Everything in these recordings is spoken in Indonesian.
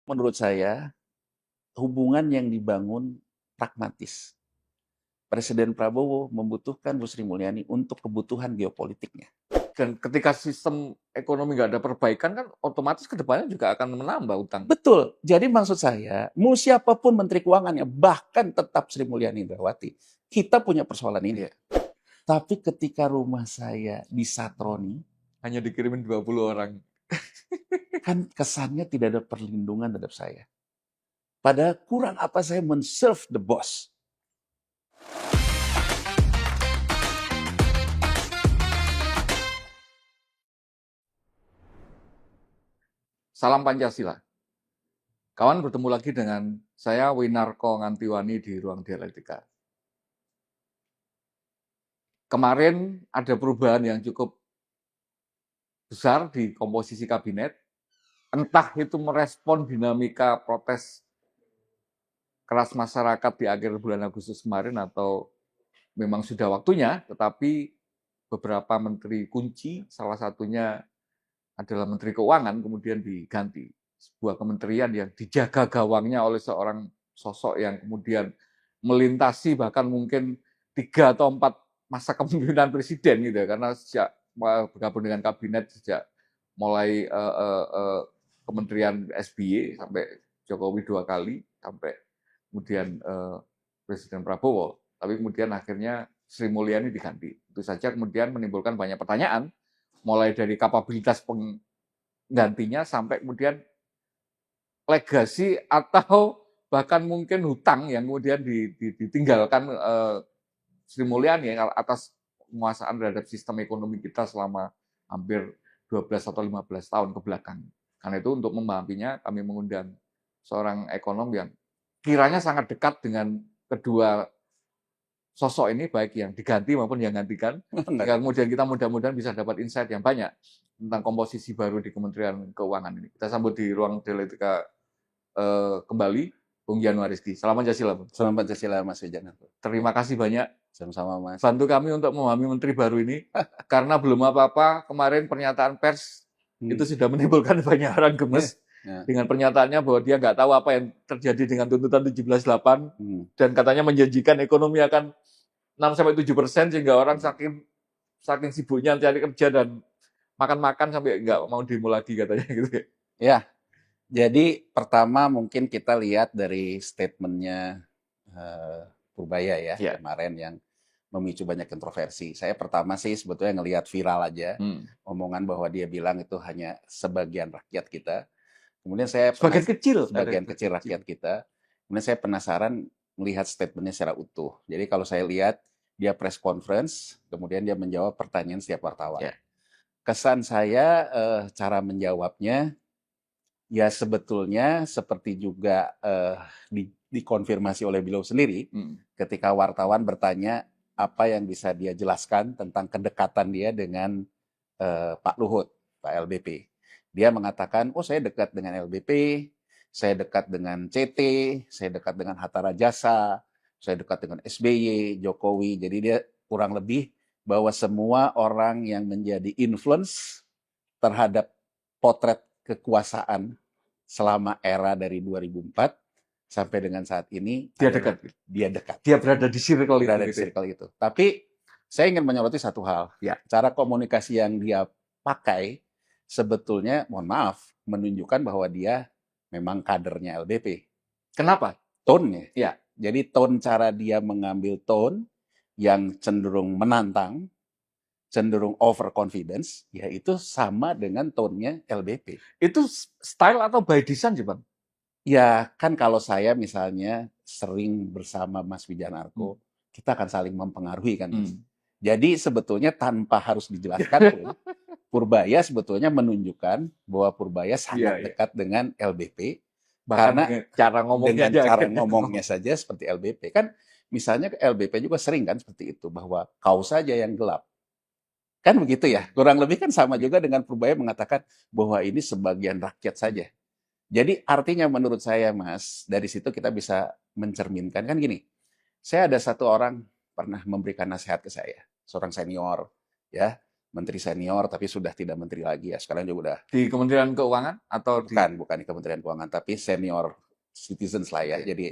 menurut saya, hubungan yang dibangun pragmatis. Presiden Prabowo membutuhkan Bu Sri Mulyani untuk kebutuhan geopolitiknya. Dan ketika sistem ekonomi nggak ada perbaikan kan otomatis ke depannya juga akan menambah utang. Betul. Jadi maksud saya, mau siapapun Menteri Keuangannya, bahkan tetap Sri Mulyani Indrawati, kita punya persoalan ini. Iya. Tapi ketika rumah saya disatroni, Hanya dikirimin 20 orang. kan kesannya tidak ada perlindungan terhadap saya. Padahal kurang apa saya men-serve the boss. Salam Pancasila. Kawan, bertemu lagi dengan saya Winarko Ngantiwani di Ruang Dialektika. Kemarin ada perubahan yang cukup besar di komposisi kabinet. Entah itu merespon dinamika protes keras masyarakat di akhir bulan Agustus kemarin atau memang sudah waktunya, tetapi beberapa menteri kunci, salah satunya adalah Menteri Keuangan, kemudian diganti. Sebuah kementerian yang dijaga gawangnya oleh seorang sosok yang kemudian melintasi bahkan mungkin 3 atau 4 masa kepemimpinan presiden gitu ya, karena sejak bergabung dengan kabinet sejak mulai Kementerian SBY sampai Jokowi 2 kali sampai kemudian Presiden Prabowo, tapi kemudian akhirnya Sri Mulyani diganti. Itu saja kemudian menimbulkan banyak pertanyaan, mulai dari kapabilitas penggantinya sampai kemudian legasi atau bahkan mungkin hutang yang kemudian ditinggalkan Sri Mulyani atas penguasaan terhadap sistem ekonomi kita selama hampir 12 atau 15 tahun ke belakang. Karena itu untuk memahaminya kami mengundang seorang ekonom yang kiranya sangat dekat dengan kedua sosok ini, baik yang diganti maupun yang gantikan. Kemudian kita mudah-mudahan bisa dapat insight yang banyak tentang komposisi baru di Kementerian Keuangan ini. Kita sambut di Ruang Dialektika kembali, Bung Januar Rizky. Salam Pancasila. Salam Pancasila, Mas Wijan. Terima kasih banyak. Sama-sama, Mas. Bantu kami untuk memahami menteri baru ini, karena belum apa-apa kemarin pernyataan pers itu sudah menimbulkan banyak orang gemes. Dengan pernyataannya bahwa dia nggak tahu apa yang terjadi dengan tuntutan 17.8 dan katanya menjanjikan ekonomi akan 6-7%, sehingga orang saking sibuknya cari kerja dan makan-makan sampai nggak mau demo lagi katanya gitu. Ya, jadi pertama mungkin kita lihat dari statementnya Purbaya ya kemarin yang memicu banyak kontroversi. Saya pertama sih sebetulnya ngelihat viral aja omongan bahwa dia bilang itu hanya sebagian rakyat kita. Kemudian saya sebagian kecil rakyat kita. Kemudian saya penasaran melihat statementnya secara utuh. Jadi kalau saya lihat dia press conference, kemudian dia menjawab pertanyaan setiap wartawan. Kesan saya cara menjawabnya ya sebetulnya seperti juga dikonfirmasi oleh beliau sendiri ketika wartawan bertanya apa yang bisa dia jelaskan tentang kedekatan dia dengan Pak Luhut, Pak LBP. Dia mengatakan, oh saya dekat dengan LBP, saya dekat dengan CT, saya dekat dengan Hatta Rajasa, saya dekat dengan SBY, Jokowi. Jadi dia kurang lebih bahwa semua orang yang menjadi influence terhadap potret kekuasaan selama era dari 2004 sampai dengan saat ini dia dekat. Dia berada di circle itu. Tapi saya ingin menyoroti satu hal. Cara komunikasi yang dia pakai sebetulnya, mohon maaf, menunjukkan bahwa dia memang kadernya LBP. Kenapa? Tone-nya. Ya. Jadi tone cara dia mengambil tone yang cenderung menantang, cenderung overconfidence, ya itu sama dengan tone-nya LBP. Itu style atau by design sih, Bang? Ya, kan kalau saya misalnya sering bersama Mas Wijanarko, kita akan saling mempengaruhi kan. Jadi sebetulnya tanpa harus dijelaskan pun, Purbaya sebetulnya menunjukkan bahwa Purbaya sangat dekat dengan LBP. Karena cara ngomongnya saja seperti LBP. Kan misalnya LBP juga sering kan seperti itu, bahwa kau saja yang gelap. Kan begitu ya, kurang lebih kan sama juga dengan Purbaya mengatakan bahwa ini sebagian rakyat saja. Jadi artinya menurut saya, Mas, dari situ kita bisa mencerminkan kan gini. Saya ada satu orang pernah memberikan nasihat ke saya, seorang senior, ya. menteri senior tapi sudah tidak menteri lagi ya. Sekarang juga udah Di Kementerian Keuangan atau di bukan di Kementerian Keuangan tapi senior citizens lah ya. Oke. Jadi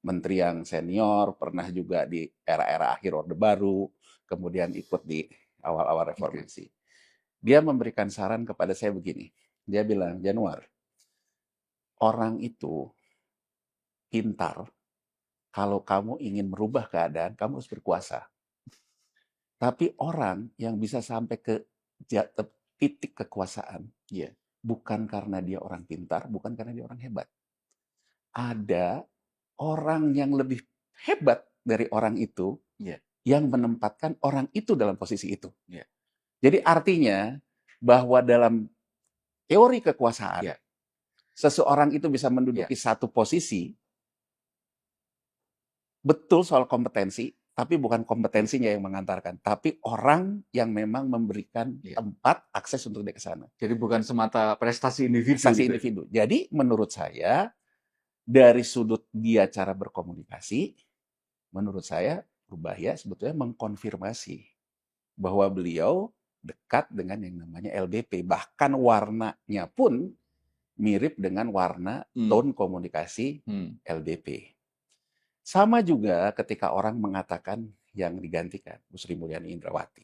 menteri yang senior pernah juga di era-era akhir Orde Baru, kemudian ikut di awal-awal reformasi. Dia memberikan saran kepada saya begini. Dia bilang, Januar, orang itu pintar kalau kamu ingin merubah keadaan, kamu harus berkuasa. Tapi orang yang bisa sampai ke titik kekuasaan, Iya. bukan karena dia orang pintar, bukan karena dia orang hebat. Ada orang yang lebih hebat dari orang itu, Iya. yang menempatkan orang itu dalam posisi itu. Iya. Jadi artinya bahwa dalam teori kekuasaan, Iya. seseorang itu bisa menduduki satu posisi, betul soal kompetensi, tapi bukan kompetensinya yang mengantarkan, tapi orang yang memang memberikan tempat akses untuk dia ke sana. Jadi bukan semata prestasi individu. Prestasi individu. Jadi menurut saya, dari sudut dia cara berkomunikasi, menurut saya Purbaya sebetulnya mengkonfirmasi bahwa beliau dekat dengan yang namanya LBP. Bahkan warnanya pun mirip dengan warna tone komunikasi LBP. Sama juga ketika orang mengatakan yang digantikan, Bu Sri Mulyani Indrawati.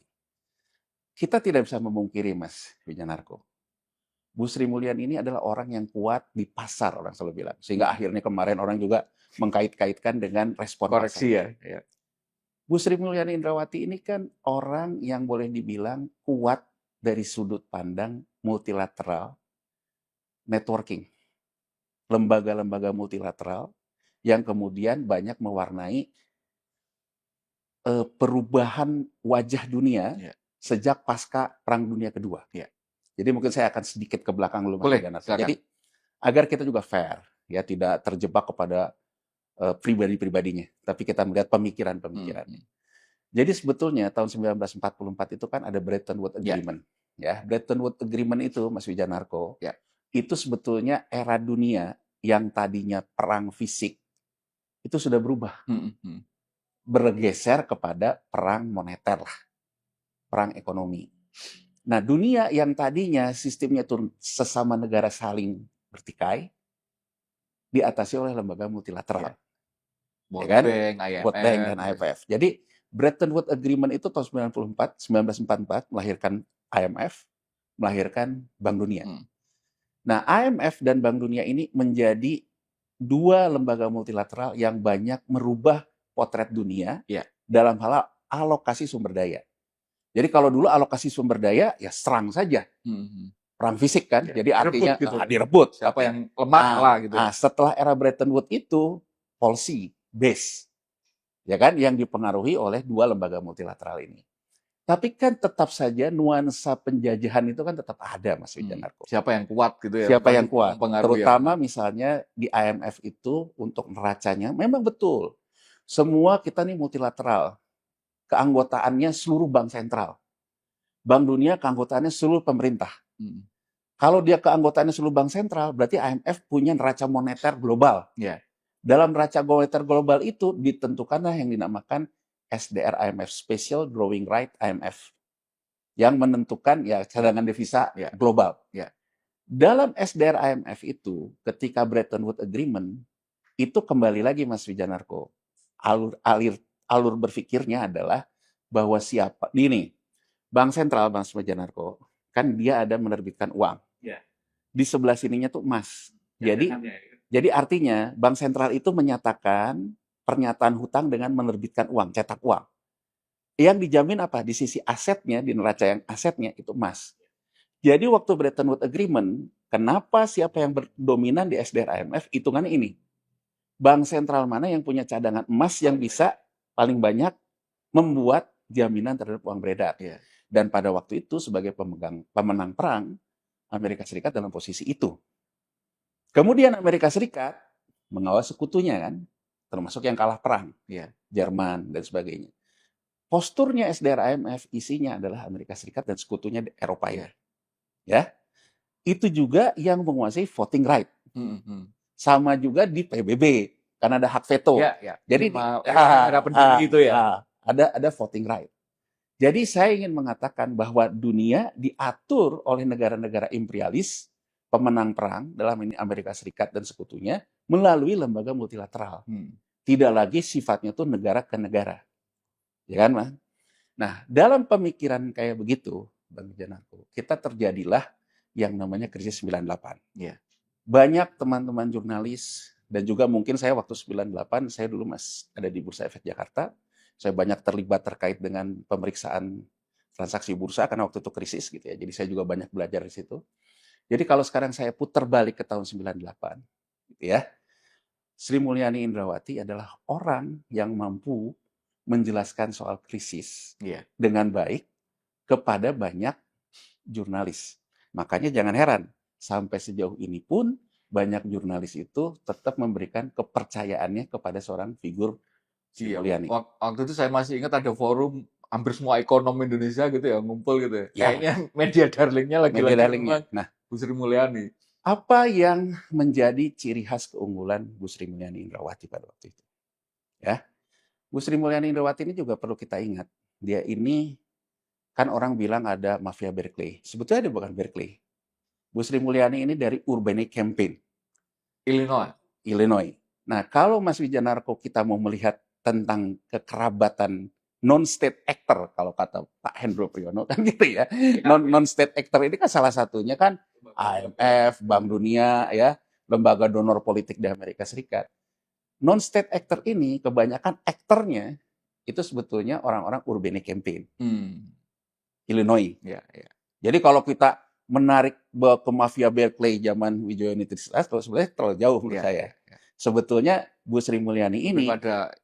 Kita tidak bisa memungkiri, Mas Wijanarko. Bu Sri Mulyani ini adalah orang yang kuat di pasar, orang selalu bilang. Sehingga akhirnya kemarin orang juga mengkait-kaitkan dengan respon koreksi pasar. Ya. Bu Sri Mulyani Indrawati ini kan orang yang boleh dibilang kuat dari sudut pandang multilateral networking. Lembaga-lembaga multilateral yang kemudian banyak mewarnai perubahan wajah dunia sejak pasca Perang Dunia Kedua. Jadi mungkin saya akan sedikit ke belakang dulu, Mas Wijanarko. Jadi agar kita juga fair, ya tidak terjebak kepada pribadi-pribadinya, tapi kita melihat pemikiran-pemikirannya. Jadi sebetulnya tahun 1944 itu kan ada Bretton Woods Agreement. Ya, Bretton Woods Agreement itu, Mas Wijanarko, itu sebetulnya era dunia yang tadinya perang fisik itu sudah berubah. Bergeser kepada perang moneter lah. Perang ekonomi. Nah, dunia yang tadinya sistemnya itu sesama negara saling bertikai, diatasi oleh lembaga multilateral. World Bank, IMF. World Bank dan IMF. Jadi, Bretton Woods Agreement itu tahun 1944 melahirkan IMF, melahirkan Bank Dunia. Nah, IMF dan Bank Dunia ini menjadi dua lembaga multilateral yang banyak merubah potret dunia dalam hal alokasi sumber daya. Jadi kalau dulu alokasi sumber daya ya serang saja, perang fisik kan. Jadi artinya direbut. Siapa yang lemah lah gitu. Setelah era Bretton Woods itu policy base, ya kan, yang dipengaruhi oleh dua lembaga multilateral ini. Tapi kan tetap saja nuansa penjajahan itu kan tetap ada, Mas Wijanarko. Siapa yang kuat gitu ya? Siapa yang kuat? Terutama misalnya di IMF itu untuk neracanya memang betul. Semua kita nih multilateral. Keanggotaannya seluruh bank sentral. Bank Dunia keanggotaannya seluruh pemerintah. Kalau dia keanggotaannya seluruh bank sentral, berarti IMF punya neraca moneter global. Dalam neraca moneter global itu ditentukanlah yang dinamakan SDR IMF, Special Drawing Right IMF, yang menentukan ya cadangan devisa global. Dalam SDR IMF itu, ketika Bretton Woods Agreement, itu kembali lagi Mas Wijanarko, alur berpikirnya adalah bahwa siapa ini bank sentral, Mas Wijanarko, kan dia ada menerbitkan uang. Di sebelah sininya tuh emas. Jadi artinya bank sentral itu menyatakan pernyataan hutang dengan menerbitkan uang, cetak uang. Yang dijamin apa? Di sisi asetnya, di neraca yang asetnya itu emas. Jadi waktu Bretton Woods Agreement, kenapa siapa yang berdominan di SDR IMF? Hitungannya ini. Bank sentral mana yang punya cadangan emas yang bisa paling banyak membuat jaminan terhadap uang beredar. Dan pada waktu itu sebagai pemenang perang, Amerika Serikat dalam posisi itu. Kemudian Amerika Serikat mengawal sekutunya kan, termasuk yang kalah perang, Jerman dan sebagainya. Posturnya SDR IMF isinya adalah Amerika Serikat dan sekutunya Eropa ya. Itu juga yang menguasai voting right. Sama juga di PBB karena ada hak veto. Jadi era penting itu ada voting right. Jadi saya ingin mengatakan bahwa dunia diatur oleh negara-negara imperialis, pemenang perang, dalam ini Amerika Serikat dan sekutunya, melalui lembaga multilateral. Tidak lagi sifatnya itu negara ke negara. Ya kan, Mas? Nah, dalam pemikiran kayak begitu, Bang Janarko, kita terjadilah yang namanya krisis 98. Ya. Banyak teman-teman jurnalis, dan juga mungkin saya waktu 98, saya dulu mas ada di Bursa Efek Jakarta, saya banyak terlibat terkait dengan pemeriksaan transaksi bursa karena waktu itu krisis gitu ya. Jadi saya juga banyak belajar di situ. Jadi kalau sekarang saya putar balik ke tahun 98 gitu ya. Sri Mulyani Indrawati adalah orang yang mampu menjelaskan soal krisis dengan baik kepada banyak jurnalis. Makanya jangan heran, sampai sejauh ini pun banyak jurnalis itu tetap memberikan kepercayaannya kepada seorang figur Sri Mulyani. Waktu itu saya masih ingat ada forum hampir semua ekonom Indonesia gitu ya, ngumpul gitu ya. Kayaknya media darlingnya lagi-lagi memang Bu Sri Mulyani. Apa yang menjadi ciri khas keunggulan Bu Sri Mulyani Indrawati pada waktu itu? Ya, Bu Sri Mulyani Indrawati ini juga perlu kita ingat. Dia ini kan orang bilang ada mafia Berkeley. Sebetulnya dia bukan Berkeley. Bu Sri Mulyani ini dari Urbane Campaign, Illinois. Nah, kalau Mas Wijanarko kita mau melihat tentang kekerabatan non-state actor, kalau kata Pak Hendro Priyono kan gitu ya. Non-state actor ini kan salah satunya kan IMF, Bank Dunia, ya, lembaga donor politik di Amerika Serikat. Non-state actor ini kebanyakan aktornya itu sebetulnya orang-orang Urbane Campaign, Illinois. Jadi kalau kita menarik ke mafia Berkeley zaman Wijaya Nitrislas, kalau sebenarnya terlalu jauh menurut saya. Sebetulnya Bu Sri Mulyani ini pada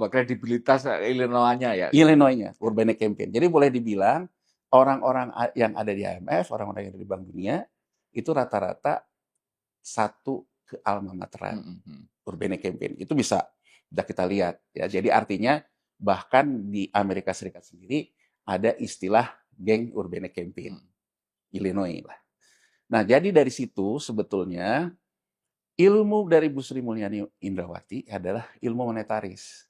kredibilitas Illinois-nya ya. Illinois-nya, Urbane Campaign. Jadi boleh dibilang orang-orang yang ada di IMF, orang-orang yang ada di Bank Dunia itu rata-rata satu ke alma materan Urbane Campaign. Itu bisa kita lihat ya. Jadi artinya bahkan di Amerika Serikat sendiri ada istilah geng Urbane Campaign. Illinois lah. Nah, jadi dari situ sebetulnya ilmu dari Bu Sri Mulyani Indrawati adalah ilmu monetaris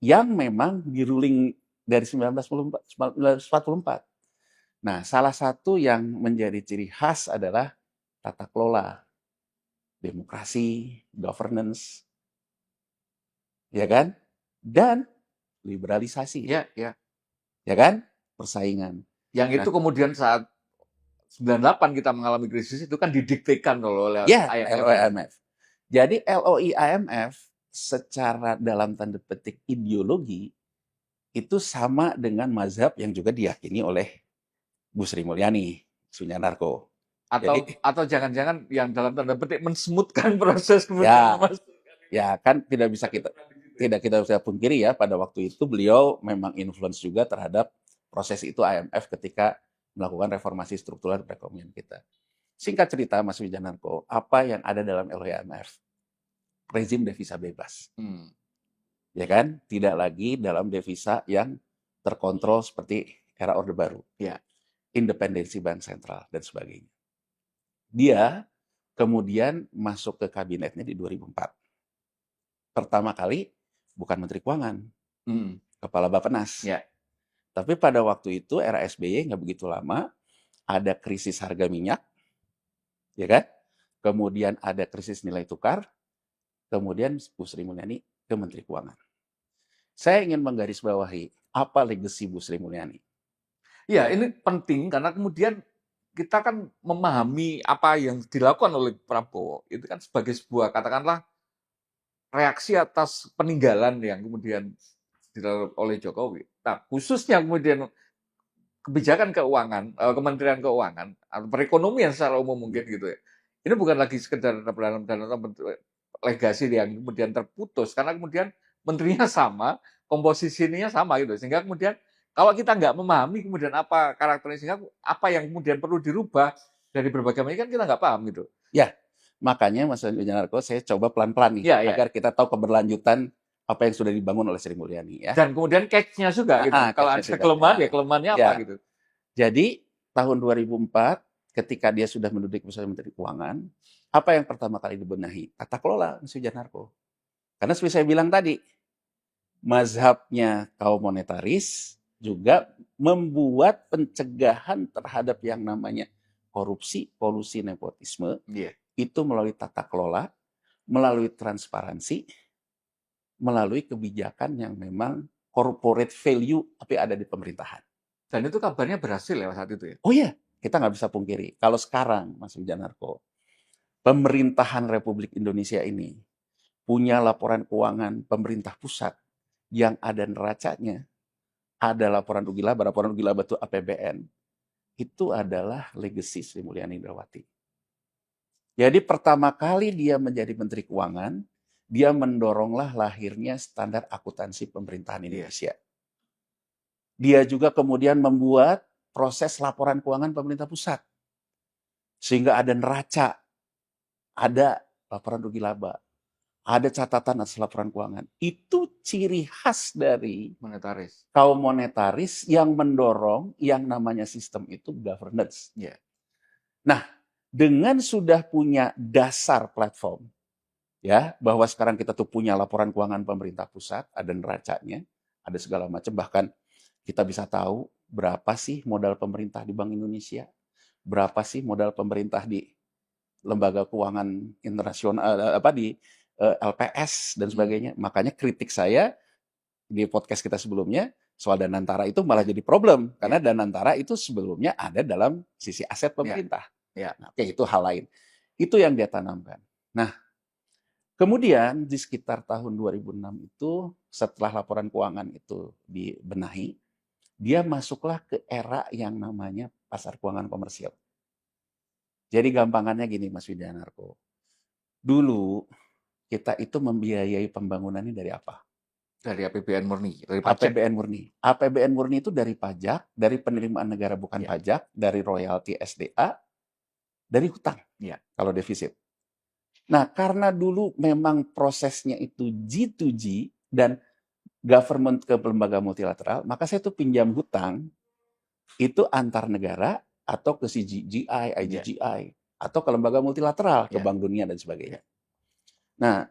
yang memang diruling dari 1944. Nah, salah satu yang menjadi ciri khas adalah tata kelola, demokrasi, governance, ya kan? Dan liberalisasi. Ya kan? Persaingan. Yang itu kemudian saat 98 kita mengalami krisis itu kan didiktekan oleh IMF. Jadi LOI IMF secara dalam tanda petik ideologi itu sama dengan mazhab yang juga diyakini oleh Bu Sri Mulyani Sunyanarko. Atau jangan-jangan yang dalam tanda petik mensmoothkan proses ya kan tidak bisa kita pungkiri ya, pada waktu itu beliau memang influence juga terhadap proses itu IMF ketika melakukan reformasi struktural perekonomian kita. Singkat cerita, Mas Wijanarko, apa yang ada dalam LOI IMF? Rezim devisa bebas. Ya kan? Tidak lagi dalam devisa yang terkontrol seperti era Orde Baru. Independensi bank sentral dan sebagainya. Dia kemudian masuk ke kabinetnya di 2004. Pertama kali bukan Menteri Keuangan, Kepala Bappenas. Tapi pada waktu itu era SBY nggak begitu lama, ada krisis harga minyak, ya kan? Kemudian ada krisis nilai tukar, kemudian Bu Sri Mulyani ke Menteri Keuangan. Saya ingin menggarisbawahi apa legasi Bu Sri Mulyani. Ya, ini penting karena kemudian kita kan memahami apa yang dilakukan oleh Prabowo itu kan sebagai sebuah katakanlah reaksi atas peninggalan yang kemudian dilakukan oleh Jokowi. Nah, khususnya kemudian kebijakan keuangan, Kementerian Keuangan atau perekonomian secara umum mungkin gitu ya. Ini bukan lagi sekedar dalam legasi yang kemudian terputus karena kemudian menterinya sama, komposisinya sama gitu. Sehingga kemudian kalau kita nggak memahami kemudian apa karakternya, sehingga apa yang kemudian perlu dirubah dari berbagai macam kan kita nggak paham gitu. Ya, makanya Mas Wijanarko saya coba pelan-pelan nih agar kita tahu keberlanjutan apa yang sudah dibangun oleh Sri Mulyani ya. Dan kemudian catch-nya juga gitu. Kalau ada kelemahan ya kelemahannya apa gitu. Jadi tahun 2004 ketika dia sudah menduduki posisi Menteri Keuangan, apa yang pertama kali dibenahi? Tata kelola Mas Wijanarko. Karena seperti saya bilang tadi, mazhabnya kaum monetaris, juga membuat pencegahan terhadap yang namanya korupsi, kolusi, nepotisme itu melalui tata kelola, melalui transparansi, melalui kebijakan yang memang corporate value tapi ada di pemerintahan. Dan itu kabarnya berhasil ya saat itu ya? Oh iya, kita nggak bisa pungkiri. Kalau sekarang, Mas Wijanarko, pemerintahan Republik Indonesia ini punya laporan keuangan pemerintah pusat yang ada neracanya, ada laporan Ugi Laba itu APBN, itu adalah legacy Sri Mulyani Indrawati. Jadi pertama kali dia menjadi Menteri Keuangan, dia mendoronglah lahirnya standar akuntansi pemerintahan Indonesia. Dia juga kemudian membuat proses laporan keuangan pemerintah pusat. Sehingga ada neraca, ada laporan Ugi Laba, ada catatan atas laporan keuangan. Itu ciri khas dari kaum monetaris yang mendorong yang namanya sistem itu governance. Nah, dengan sudah punya dasar platform, ya bahwa sekarang kita tuh punya laporan keuangan pemerintah pusat, ada neracanya, ada segala macam, bahkan kita bisa tahu berapa sih modal pemerintah di Bank Indonesia, berapa sih modal pemerintah di lembaga keuangan internasional, di LPS dan sebagainya. Makanya kritik saya di podcast kita sebelumnya soal Danantara itu malah jadi problem karena Danantara itu sebelumnya ada dalam sisi aset pemerintah. Nah, oke, itu hal lain. Itu yang dia tanamkan. Nah, kemudian di sekitar tahun 2006 itu setelah laporan keuangan itu dibenahi, dia masuklah ke era yang namanya pasar keuangan komersial. Jadi gampangannya gini Mas Wijanarko. Dulu kita itu membiayai pembangunan ini dari apa? Dari APBN murni, dari pajak. APBN murni. APBN murni itu dari pajak, dari penerimaan negara bukan pajak, dari royalti SDA, dari hutang. Kalau defisit. Nah, karena dulu memang prosesnya itu G2G dan government ke lembaga multilateral, maka saya tuh pinjam hutang itu antar negara atau ke CGI, IGGI, atau ke lembaga multilateral, ke Bank Dunia dan sebagainya. Nah,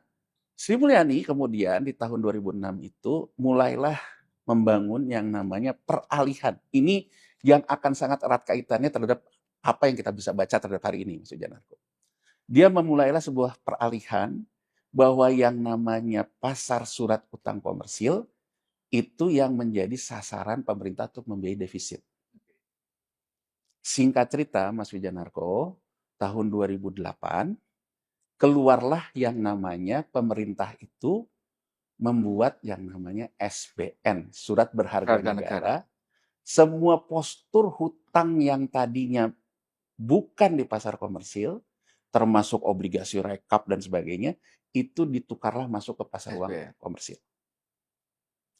Sri Mulyani kemudian di tahun 2006 itu mulailah membangun yang namanya peralihan. Ini yang akan sangat erat kaitannya terhadap apa yang kita bisa baca terhadap hari ini, Mas Wijanarko. Dia memulailah sebuah peralihan bahwa yang namanya pasar surat utang komersil itu yang menjadi sasaran pemerintah untuk membiayai defisit. Singkat cerita, Mas Wijanarko, tahun 2008, keluarlah yang namanya pemerintah itu membuat yang namanya SBN, Surat Berharga Negara. Semua postur hutang yang tadinya bukan di pasar komersil, termasuk obligasi rekap dan sebagainya, itu ditukarlah masuk ke pasar uang komersil.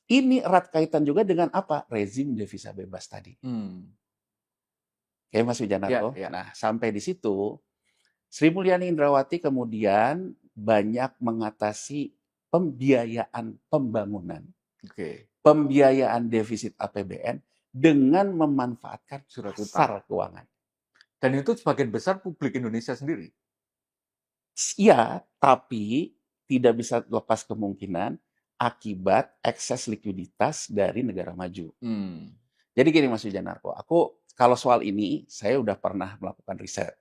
Ini erat kaitan juga dengan apa? Rezim devisa bebas tadi. Oke, Mas Wijanarko. Nah, sampai di situ, Sri Mulyani Indrawati kemudian banyak mengatasi pembiayaan pembangunan, pembiayaan defisit APBN dengan memanfaatkan pasar keuangan. Dan itu sebagian besar publik Indonesia sendiri. Iya, tapi tidak bisa lepas kemungkinan akibat ekses likuiditas dari negara maju. Jadi gini Mas Wijanarko, aku kalau soal ini saya udah pernah melakukan riset.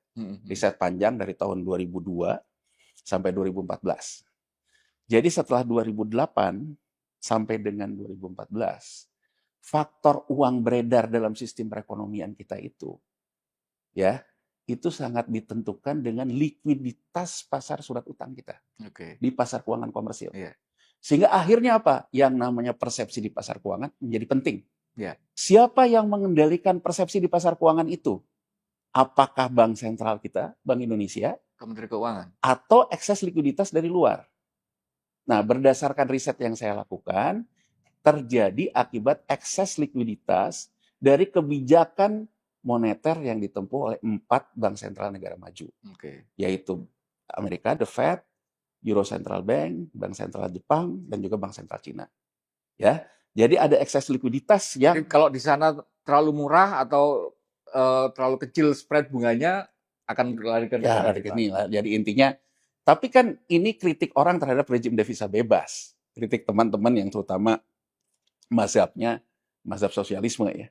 Riset panjang dari tahun 2002 sampai 2014. Jadi setelah 2008 sampai dengan 2014, faktor uang beredar dalam sistem perekonomian kita itu itu sangat ditentukan dengan likuiditas pasar surat utang kita di pasar keuangan komersil. Sehingga akhirnya apa? Yang namanya persepsi di pasar keuangan menjadi penting. Siapa yang mengendalikan persepsi di pasar keuangan itu? Apakah bank sentral kita, Bank Indonesia, Kementerian Keuangan, atau ekses likuiditas dari luar? Nah, berdasarkan riset yang saya lakukan, terjadi akibat ekses likuiditas dari kebijakan moneter yang ditempuh oleh 4 bank sentral negara maju, yaitu Amerika, The Fed, Euro Central Bank, Bank Sentral Jepang, dan juga Bank Sentral Cina. Jadi ada ekses likuiditas yang kalau di sana terlalu murah atau terlalu kecil spread bunganya akan lari ke negara kita. Jadi intinya, tapi kan ini kritik orang terhadap rezim devisa bebas, kritik teman-teman yang terutama mazhabnya mazhab sosialisme ya.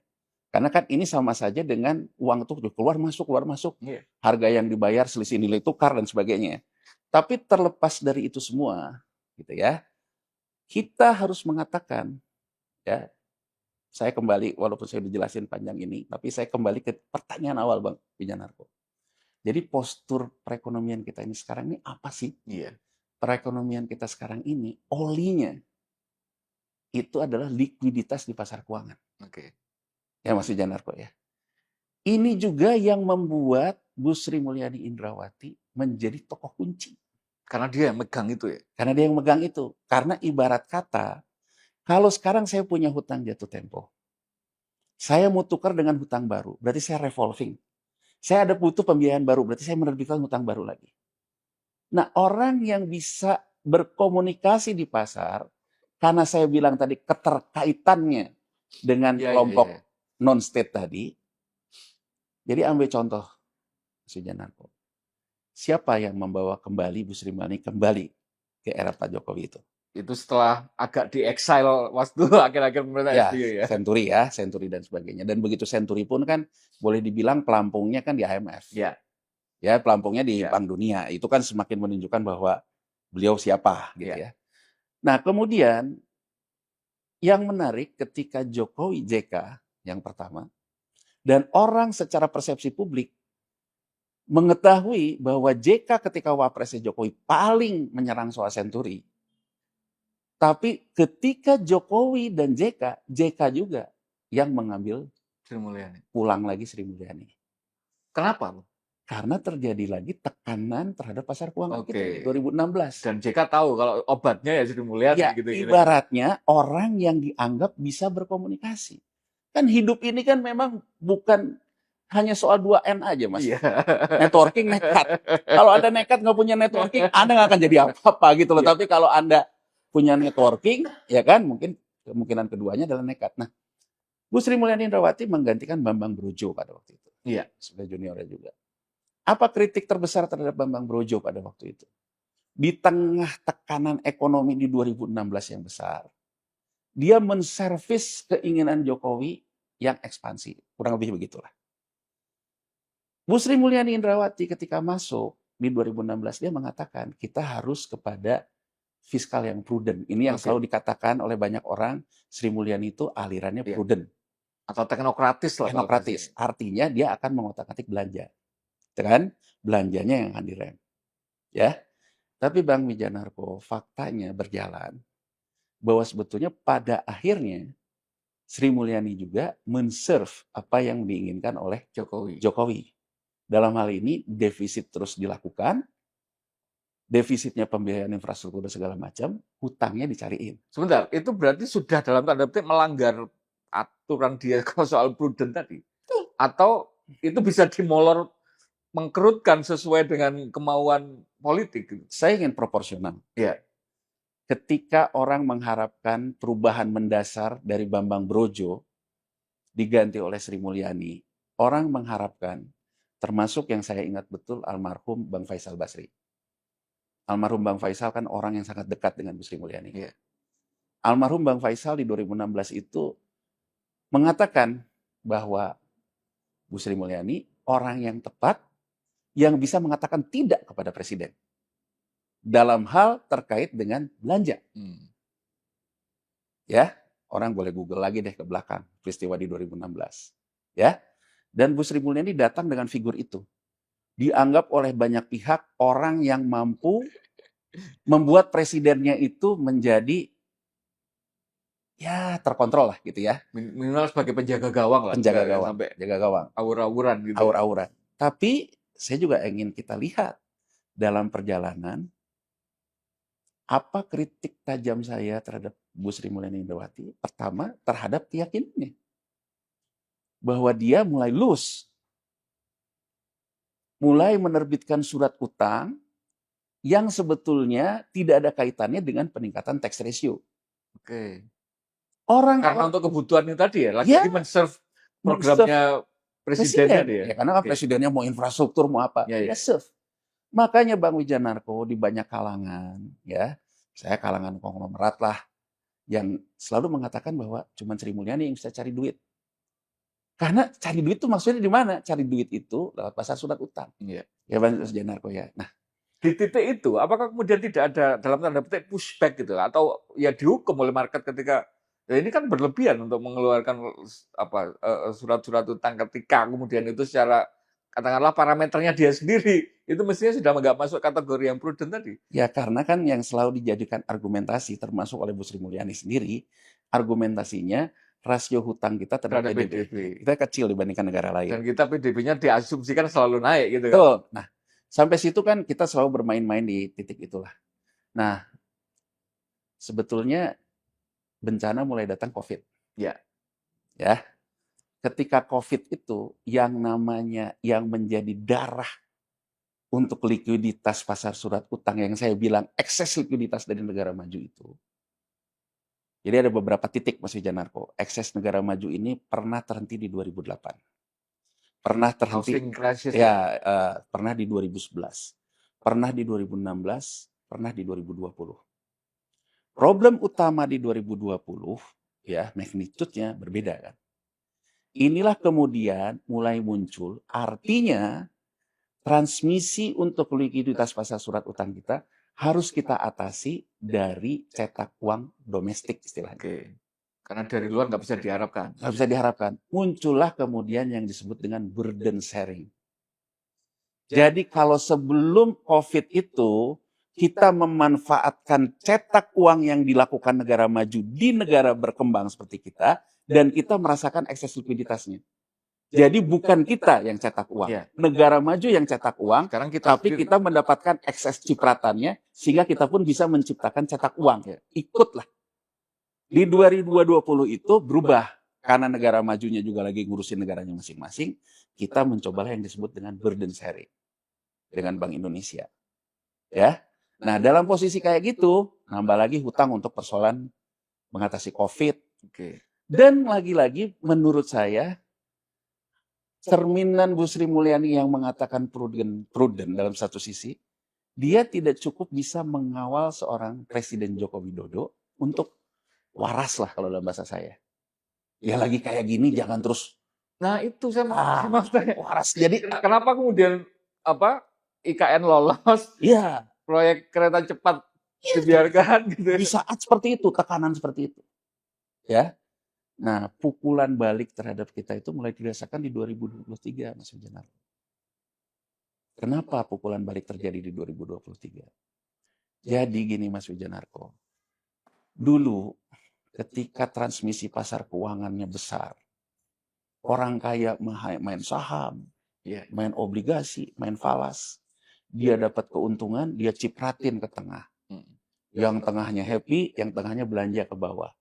Karena kan ini sama saja dengan uang itu keluar masuk, harga yang dibayar selisih nilai tukar dan sebagainya. Tapi terlepas dari itu semua, gitu ya, kita harus mengatakan, ya, saya kembali walaupun saya dijelasin panjang ini, tapi saya kembali ke pertanyaan awal Bang Wijanarko. Jadi postur perekonomian kita ini sekarang ini apa sih? Perekonomian kita sekarang ini olinya itu adalah likuiditas di pasar keuangan. Ya Mas Wijanarko ya. Ini juga yang membuat Bu Sri Mulyani Indrawati menjadi tokoh kunci. Karena dia yang megang itu ya? Karena dia yang megang itu. Karena ibarat kata, kalau sekarang saya punya hutang jatuh tempo, saya mau tukar dengan hutang baru, berarti saya revolving. Saya ada butuh pembiayaan baru, berarti saya menerbitkan hutang baru lagi. Nah, orang yang bisa berkomunikasi di pasar, karena saya bilang tadi keterkaitannya dengan kelompok non-state tadi, jadi ambil contoh, Mas Wijanarko. Siapa yang membawa kembali Bu Sri Mulyani kembali ke era Pak Jokowi itu? Itu setelah agak di-exile waktu akhir-akhir pemerintah SBY ya. Senturi dan sebagainya. Dan begitu Senturi pun kan boleh dibilang pelampungnya kan di IMF. Ya, pelampungnya di Bank Dunia. Itu kan semakin menunjukkan bahwa beliau siapa gitu ya. Nah, kemudian yang menarik ketika Jokowi JK yang pertama, dan orang secara persepsi publik mengetahui bahwa JK ketika Wapresnya Jokowi paling menyerang soal Senturi. Tapi ketika Jokowi dan JK juga yang mengambil Sri Mulyani. Pulang lagi Sri Mulyani. Kenapa? Karena terjadi lagi tekanan terhadap pasar keuangan kita 2016. Dan JK tahu kalau obatnya ya Sri Mulyani. Ya, gitu, ibaratnya orang yang dianggap bisa berkomunikasi. Kan hidup ini kan memang bukan hanya soal 2N aja Mas. Networking nekat. Kalau Anda nekat nggak punya networking, Anda nggak akan jadi apa-apa gitu loh. Tapi kalau Anda punya networking, ya kan mungkin kemungkinan keduanya adalah nekat. Nah, Bu Sri Mulyani Indrawati menggantikan Bambang Brojo pada waktu itu. Sebagai juniornya juga. Apa kritik terbesar terhadap Bambang Brojo pada waktu itu? Di tengah tekanan ekonomi di 2016 yang besar, dia menservis keinginan Jokowi yang ekspansi. Kurang lebih begitulah. Bu Sri Mulyani Indrawati ketika masuk di 2016, dia mengatakan kita harus kepada fiskal yang prudent. Ini yang selalu dikatakan oleh banyak orang, Sri Mulyani itu alirannya prudent. Atau teknokratis lah. Teknokratis. Artinya dia akan mengotak-atik belanja. Kan? Belanjanya yang akan direm. Ya. Tapi Bang Wijanarko, faktanya berjalan bahwa sebetulnya pada akhirnya Sri Mulyani juga men-serve apa yang diinginkan oleh Jokowi. Dalam hal ini defisit terus dilakukan, defisitnya pembiayaan infrastruktur dan segala macam, hutangnya dicariin. Sebentar, itu berarti sudah dalam tanda petik melanggar aturan dia soal prudent tadi? Atau itu bisa dimolor mengkerutkan sesuai dengan kemauan politik? Saya ingin proporsional. Ketika orang mengharapkan perubahan mendasar dari Bambang Brojo diganti oleh Sri Mulyani, orang mengharapkan, termasuk yang saya ingat betul almarhum Bang Faisal Basri. Almarhum Bang Faisal kan orang yang sangat dekat dengan Bu Sri Mulyani. Almarhum Bang Faisal di 2016 itu mengatakan bahwa Bu Sri Mulyani orang yang tepat yang bisa mengatakan tidak kepada presiden dalam hal terkait dengan belanja. Ya, orang boleh Google lagi deh ke belakang peristiwa di 2016. Ya, dan Bu Sri Mulyani datang dengan figur itu. Dianggap oleh banyak pihak orang yang mampu membuat presidennya itu menjadi ya terkontrol lah gitu ya. Minimal sebagai penjaga gawang lah. Penjaga gawang, jaga gawang. Aur-auran gitu. Aur-auran. Tapi saya juga ingin kita lihat dalam perjalanan apa kritik tajam saya terhadap Bu Sri Mulyani Indrawati. Pertama, terhadap keyakinannya. Bahwa dia mulai loose. Mulai menerbitkan surat utang yang sebetulnya tidak ada kaitannya dengan peningkatan tax ratio. Karena untuk kebutuhannya tadi ya, lagi men-serve programnya presidennya dia. Ya, karena kan presidennya mau infrastruktur, mau apa. Ya serve. Makanya Bang Wijanarko di banyak kalangan, ya, saya kalangan konglomerat lah, yang selalu mengatakan bahwa cuma Sri Mulyani yang bisa cari duit. Karena cari duit itu maksudnya di mana? Cari duit itu lewat pasar surat utang. Iya. Ya Mas Janarko ya. Nah, di titik itu, apakah kemudian tidak ada dalam tanda petik pushback gitu, atau ya dihukum oleh market ketika ya ini kan berlebihan untuk mengeluarkan surat-surat utang ketika kemudian itu secara katakanlah parameternya dia sendiri itu mestinya sudah nggak masuk kategori yang prudent tadi. Ya karena kan yang selalu dijadikan argumentasi termasuk oleh Bu Sri Mulyani sendiri, argumentasinya rasio hutang kita terhadap PDB kita kecil dibandingkan negara lain. Dan kita PDB-nya diasumsikan selalu naik gitu kan. Betul. Nah, sampai situ kan kita selalu bermain-main di titik itulah. Nah, sebetulnya bencana mulai datang COVID. Ya. Ya. Ketika COVID itu yang menjadi darah untuk likuiditas pasar surat utang yang saya bilang ekses likuiditas dari negara maju itu. Jadi ada beberapa titik Mas Wijanarko. Ekses negara maju ini pernah terhenti di 2008. Pernah terhenti pernah di 2011. Pernah di 2016, pernah di 2020. Problem utama di 2020 ya, magnitude-nya berbeda kan. Inilah kemudian mulai muncul, artinya transmisi untuk likuiditas pasar surat utang kita harus kita atasi dari cetak uang domestik istilahnya. Oke. Karena dari luar nggak bisa diharapkan. Nggak bisa diharapkan. Muncullah kemudian yang disebut dengan burden sharing. Jadi kalau sebelum COVID itu kita memanfaatkan cetak uang yang dilakukan negara maju di negara berkembang seperti kita, dan kita merasakan ekses likuiditasnya. Jadi bukan kita yang cetak uang, negara maju yang cetak uang, tapi kita mendapatkan ekses cipratannya, sehingga kita pun bisa menciptakan cetak uang. Ikutlah. Di 2020 itu berubah, karena negara majunya juga lagi ngurusin negaranya masing-masing, kita mencobalah yang disebut dengan burden sharing dengan Bank Indonesia. Ya. Nah, dalam posisi kayak gitu, nambah lagi hutang untuk persoalan mengatasi COVID. Dan lagi-lagi menurut saya, cerminan Bu Sri Mulyani yang mengatakan prudent dalam satu sisi, dia tidak cukup bisa mengawal seorang Presiden Joko Widodo untuk waras lah kalau dalam bahasa saya. Ya lagi kayak gini jangan terus. Nah itu saya maksudnya waras. Jadi kenapa kemudian IKN lolos? Iya. Proyek kereta cepat dibiarkan gitu. Di saat seperti itu, tekanan seperti itu. Ya. Nah, pukulan balik terhadap kita itu mulai dirasakan di 2023, Mas Wijanarko. Kenapa pukulan balik terjadi di 2023? Jadi gini Mas Wijanarko. Dulu ketika transmisi pasar keuangannya besar, orang kaya main saham, main obligasi, main falas. Dia dapat keuntungan, dia cipratin ke tengah. Yang tengahnya happy, yang tengahnya belanja ke bawah.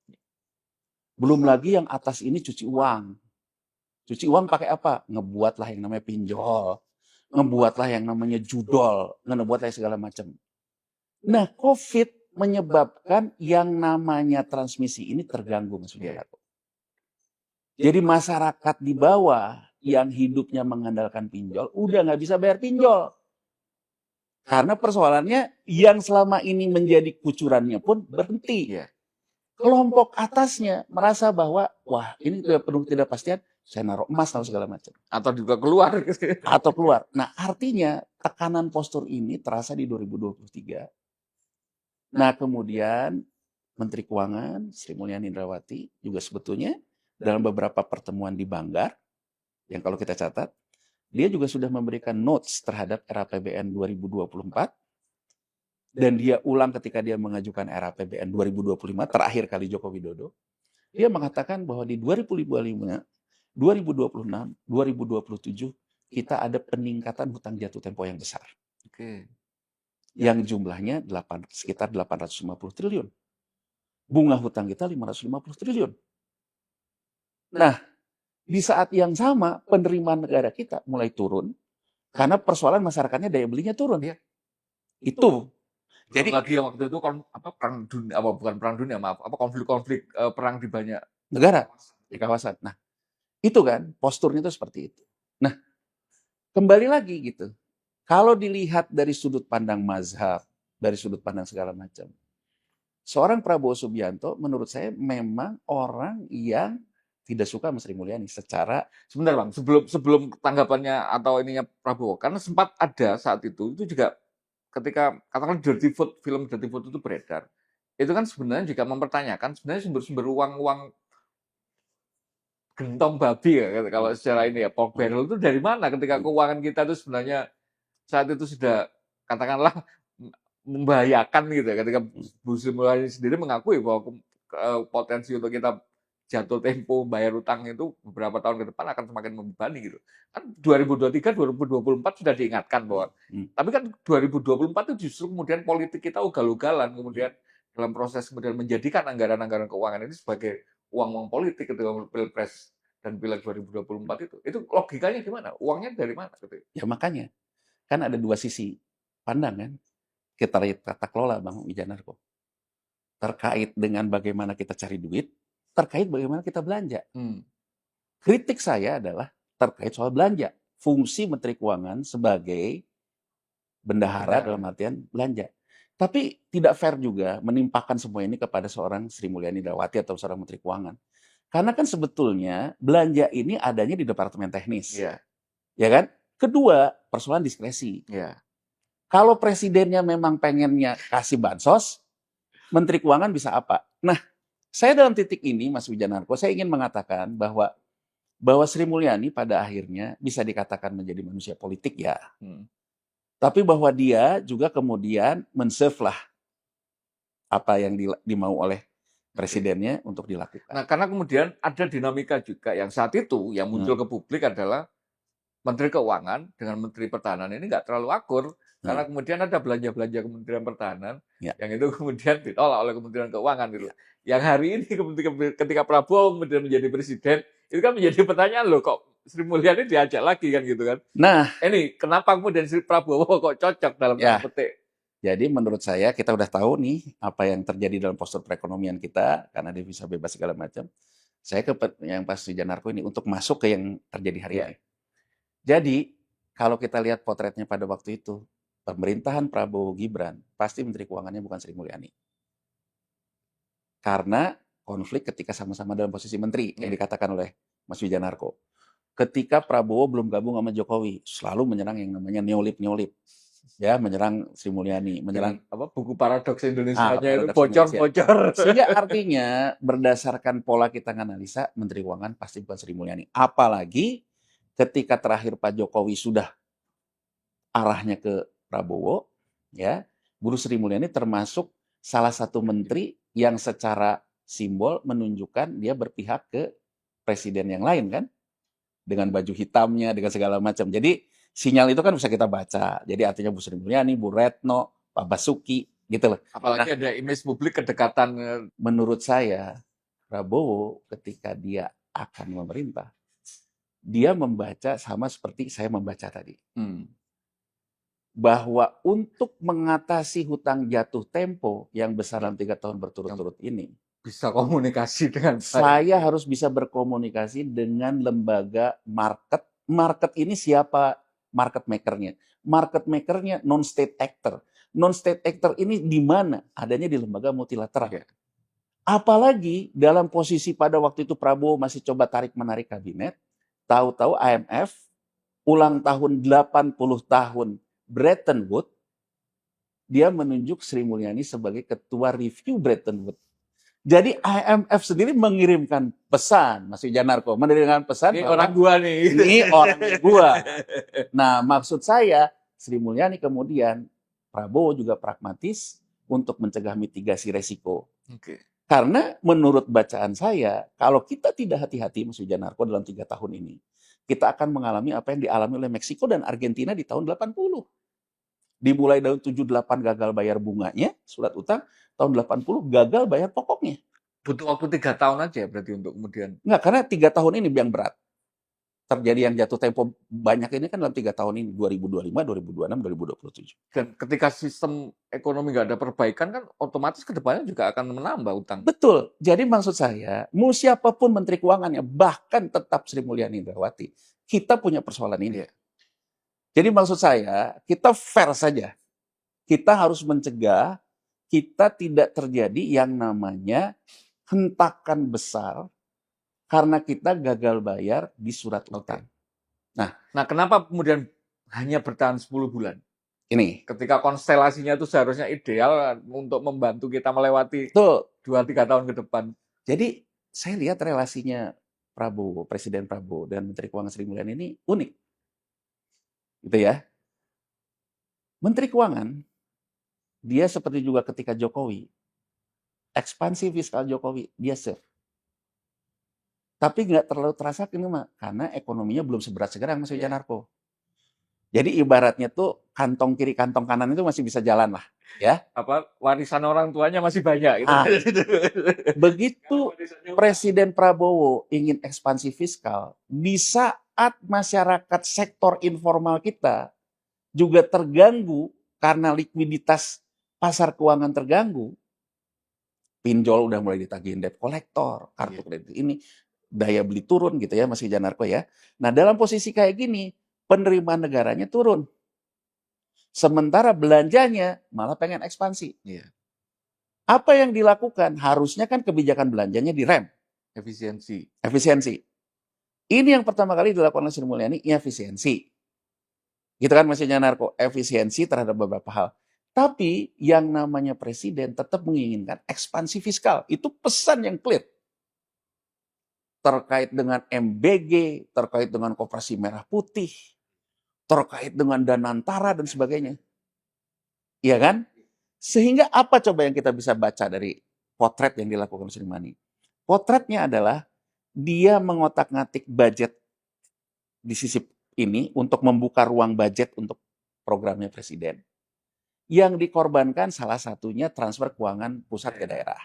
Belum lagi yang atas ini cuci uang. Cuci uang pakai apa? Ngebuatlah yang namanya pinjol. Ngebuatlah yang namanya judol. Ngebuatlah segala macam. Nah, COVID menyebabkan yang namanya transmisi ini terganggu, Mas Wijanarko. Jadi masyarakat di bawah yang hidupnya mengandalkan pinjol, udah nggak bisa bayar pinjol. Karena persoalannya yang selama ini menjadi kucurannya pun berhenti. Kelompok atasnya merasa bahwa, wah ini sudah penuh ketidakpastian, saya naruh emas atau segala macam. Atau juga keluar. Atau keluar. Nah artinya tekanan postur ini terasa di 2023. Nah kemudian Menteri Keuangan Sri Mulyani Indrawati juga sebetulnya dalam beberapa pertemuan di Banggar, yang kalau kita catat, dia juga sudah memberikan notes terhadap RAPBN 2024, dan dia ulang ketika dia mengajukan RAPBN 2025, terakhir kali Joko Widodo, dia mengatakan bahwa di 2025, 2026, 2027, kita ada peningkatan hutang jatuh tempo yang besar. Yang jumlahnya sekitar 850 triliun. Bunga hutang kita 550 triliun. Nah, di saat yang sama penerimaan negara kita mulai turun karena persoalan masyarakatnya daya belinya turun ya. Itu. Jadi lagi yang waktu itu perang dunia konflik-konflik perang di banyak negara di kawasan. Nah, itu kan posturnya itu seperti itu. Nah, kembali lagi gitu. Kalau dilihat dari sudut pandang mazhab, dari sudut pandang segala macam, Seorang Prabowo Subianto menurut saya memang orang yang tidak suka sama Sri Mulyani secara. Sebentar Bang, sebelum tanggapannya atau ininya Prabowo, karena sempat ada saat itu juga ketika katakan film Dirty Food itu beredar, itu kan sebenarnya juga mempertanyakan sebenarnya sumber-sumber uang gentong babi ya kalau secara ini ya, pork barrel itu dari mana ketika keuangan kita itu sebenarnya saat itu sudah katakanlah membahayakan gitu ya, ketika Bu Sri Mulyani sendiri mengakui bahwa potensi untuk kita jatuh tempo bayar utang itu beberapa tahun ke depan akan semakin membebani gitu. Kan 2023, 2024 sudah diingatkan bahwa, tapi kan 2024 itu justru kemudian politik kita ugal-ugalan, kemudian dalam proses kemudian menjadikan anggaran-anggaran keuangan ini sebagai uang-uang politik ketika Pilpres dan Pileg 2024 itu logikanya gimana? Uangnya dari mana? Gitu. Ya makanya, kan ada dua sisi pandang kan. Kita lihat tata kelola Bang Wijanarko. Terkait dengan bagaimana kita cari duit, terkait bagaimana kita belanja. Kritik saya adalah terkait soal belanja. Fungsi Menteri Keuangan sebagai bendahara dalam artian belanja. Tapi tidak fair juga menimpakan semua ini kepada seorang Sri Mulyani Indrawati atau seorang Menteri Keuangan. Karena kan sebetulnya belanja ini adanya di Departemen Teknis. Yeah. Ya kan? Kedua, persoalan diskresi. Yeah. Kalau presidennya memang pengennya kasih bansos, Menteri Keuangan bisa apa? Nah, saya dalam titik ini, Mas Wijanarko, saya ingin mengatakan bahwa Sri Mulyani pada akhirnya bisa dikatakan menjadi manusia politik ya. Tapi bahwa dia juga kemudian men-serve lah apa yang dimau oleh presidennya untuk dilakukan. Nah, karena kemudian ada dinamika juga yang saat itu yang muncul ke publik adalah Menteri Keuangan dengan Menteri Pertahanan ini nggak terlalu akur. Karena kemudian ada belanja-belanja Kementerian Pertahanan yang itu kemudian ditolak oleh Kementerian Keuangan gitu. Yang hari ini ketika Prabowo kemudian menjadi presiden, itu kan menjadi pertanyaan loh, kok Sri Mulyani diajak lagi kan gitu kan. Nah, ini kenapa kemudian Sri Prabowo kok cocok dalam tanda petik? Jadi menurut saya kita udah tahu nih apa yang terjadi dalam postur perekonomian kita karena devisa bebas segala macam. Saya ke yang Pak Wijanarko ini untuk masuk ke yang terjadi hari ini. Jadi kalau kita lihat potretnya pada waktu itu, pemerintahan Prabowo Gibran, pasti Menteri Keuangannya bukan Sri Mulyani. Karena konflik ketika sama-sama dalam posisi menteri yang dikatakan oleh Mas Wijanarko. Ketika Prabowo belum gabung sama Jokowi, selalu menyerang yang namanya neolib. Ya, menyerang Sri Mulyani, menyerang apa buku paradoks Indonesia-nya itu bocor-bocor. Sehingga artinya berdasarkan pola kita analisa, Menteri Keuangan pasti bukan Sri Mulyani. Apalagi ketika terakhir Pak Jokowi sudah arahnya ke Prabowo, ya, Bu Sri Mulyani termasuk salah satu menteri yang secara simbol menunjukkan dia berpihak ke presiden yang lain kan, dengan baju hitamnya, dengan segala macam. Jadi sinyal itu kan bisa kita baca. Jadi artinya Bu Sri Mulyani, Bu Retno, Pak Basuki, gitu loh. Apalagi ada image publik kedekatan. Menurut saya, Prabowo ketika dia akan memerintah, dia membaca sama seperti saya membaca tadi. Bahwa untuk mengatasi hutang jatuh tempo yang besar dalam 3 tahun berturut-turut ini, bisa komunikasi dengan saya harus bisa berkomunikasi dengan lembaga market. Market ini siapa? Market maker-nya. Market maker-nya non-state actor. Non-state actor ini di mana? Adanya di lembaga multilateral. Apalagi dalam posisi pada waktu itu Prabowo masih coba tarik-menarik kabinet, tahu-tahu IMF ulang tahun 80 tahun Bretton Woods, dia menunjuk Sri Mulyani sebagai ketua review Bretton Woods. Jadi IMF sendiri mengirimkan pesan, Mas Wijanarko, mengirimkan pesan. Ini orang gua nih. Ini orang gua. Nah, maksud saya, Sri Mulyani kemudian, Prabowo juga pragmatis untuk mencegah mitigasi resiko. Karena menurut bacaan saya, kalau kita tidak hati-hati, Mas Wijanarko, dalam 3 tahun ini, kita akan mengalami apa yang dialami oleh Meksiko dan Argentina di tahun 80. Dimulai dari 78 gagal bayar bunganya, surat utang, tahun 80 gagal bayar pokoknya. Butuh waktu 3 tahun aja berarti untuk kemudian. Enggak, karena 3 tahun ini yang berat. Terjadi yang jatuh tempo banyak ini kan dalam 3 tahun ini, 2025, 2026, 2027. Dan ketika sistem ekonomi nggak ada perbaikan kan otomatis ke depannya juga akan menambah utang. Betul. Jadi maksud saya, mau siapapun Menteri Keuangannya, bahkan tetap Sri Mulyani Indrawati, kita punya persoalan ini. Jadi maksud saya, kita fair saja. Kita harus mencegah, kita tidak terjadi yang namanya hentakan besar karena kita gagal bayar di surat utang. Nah, kenapa kemudian hanya bertahan 10 bulan? Ini, Ketika konstelasinya itu seharusnya ideal untuk membantu kita melewati tuh. 2-3 tahun ke depan. Jadi saya lihat relasinya Prabowo, Presiden Prabowo dan Menteri Keuangan Sri Mulyani ini unik. Gitu ya. Menteri Keuangan, dia seperti juga ketika Jokowi, ekspansi fiskal Jokowi, dia serve. Tapi nggak terlalu terasa karena ekonominya belum seberat sekarang Mas Wijanarko. Jadi ibaratnya tuh kantong kiri kantong kanan itu masih bisa jalan lah, ya. Warisan orang tuanya masih banyak gitu. Begitu Presiden Prabowo ingin ekspansi fiskal, di saat masyarakat sektor informal kita juga terganggu karena likuiditas pasar keuangan terganggu, pinjol udah mulai ditagihin debt collector, kartu kredit ini, daya beli turun gitu ya Mas Wijanarko ya. Nah dalam posisi kayak gini, penerimaan negaranya turun. Sementara belanjanya malah pengen ekspansi. Apa yang dilakukan? Harusnya kan kebijakan belanjanya direm. Efisiensi. Ini yang pertama kali dilakukan oleh Sri Mulyani, efisiensi. Gitu kan Mas Wijanarko, efisiensi terhadap beberapa hal. Tapi yang namanya presiden tetap menginginkan ekspansi fiskal. Itu pesan yang clear. Terkait dengan MBG, terkait dengan Koperasi Merah Putih, terkait dengan Danantara dan sebagainya. Iya kan? Sehingga apa coba yang kita bisa baca dari potret yang dilakukan Sri Mulyani? Potretnya adalah dia mengotak-ngatik budget di sisi ini untuk membuka ruang budget untuk programnya presiden. Yang dikorbankan salah satunya transfer keuangan pusat ke daerah.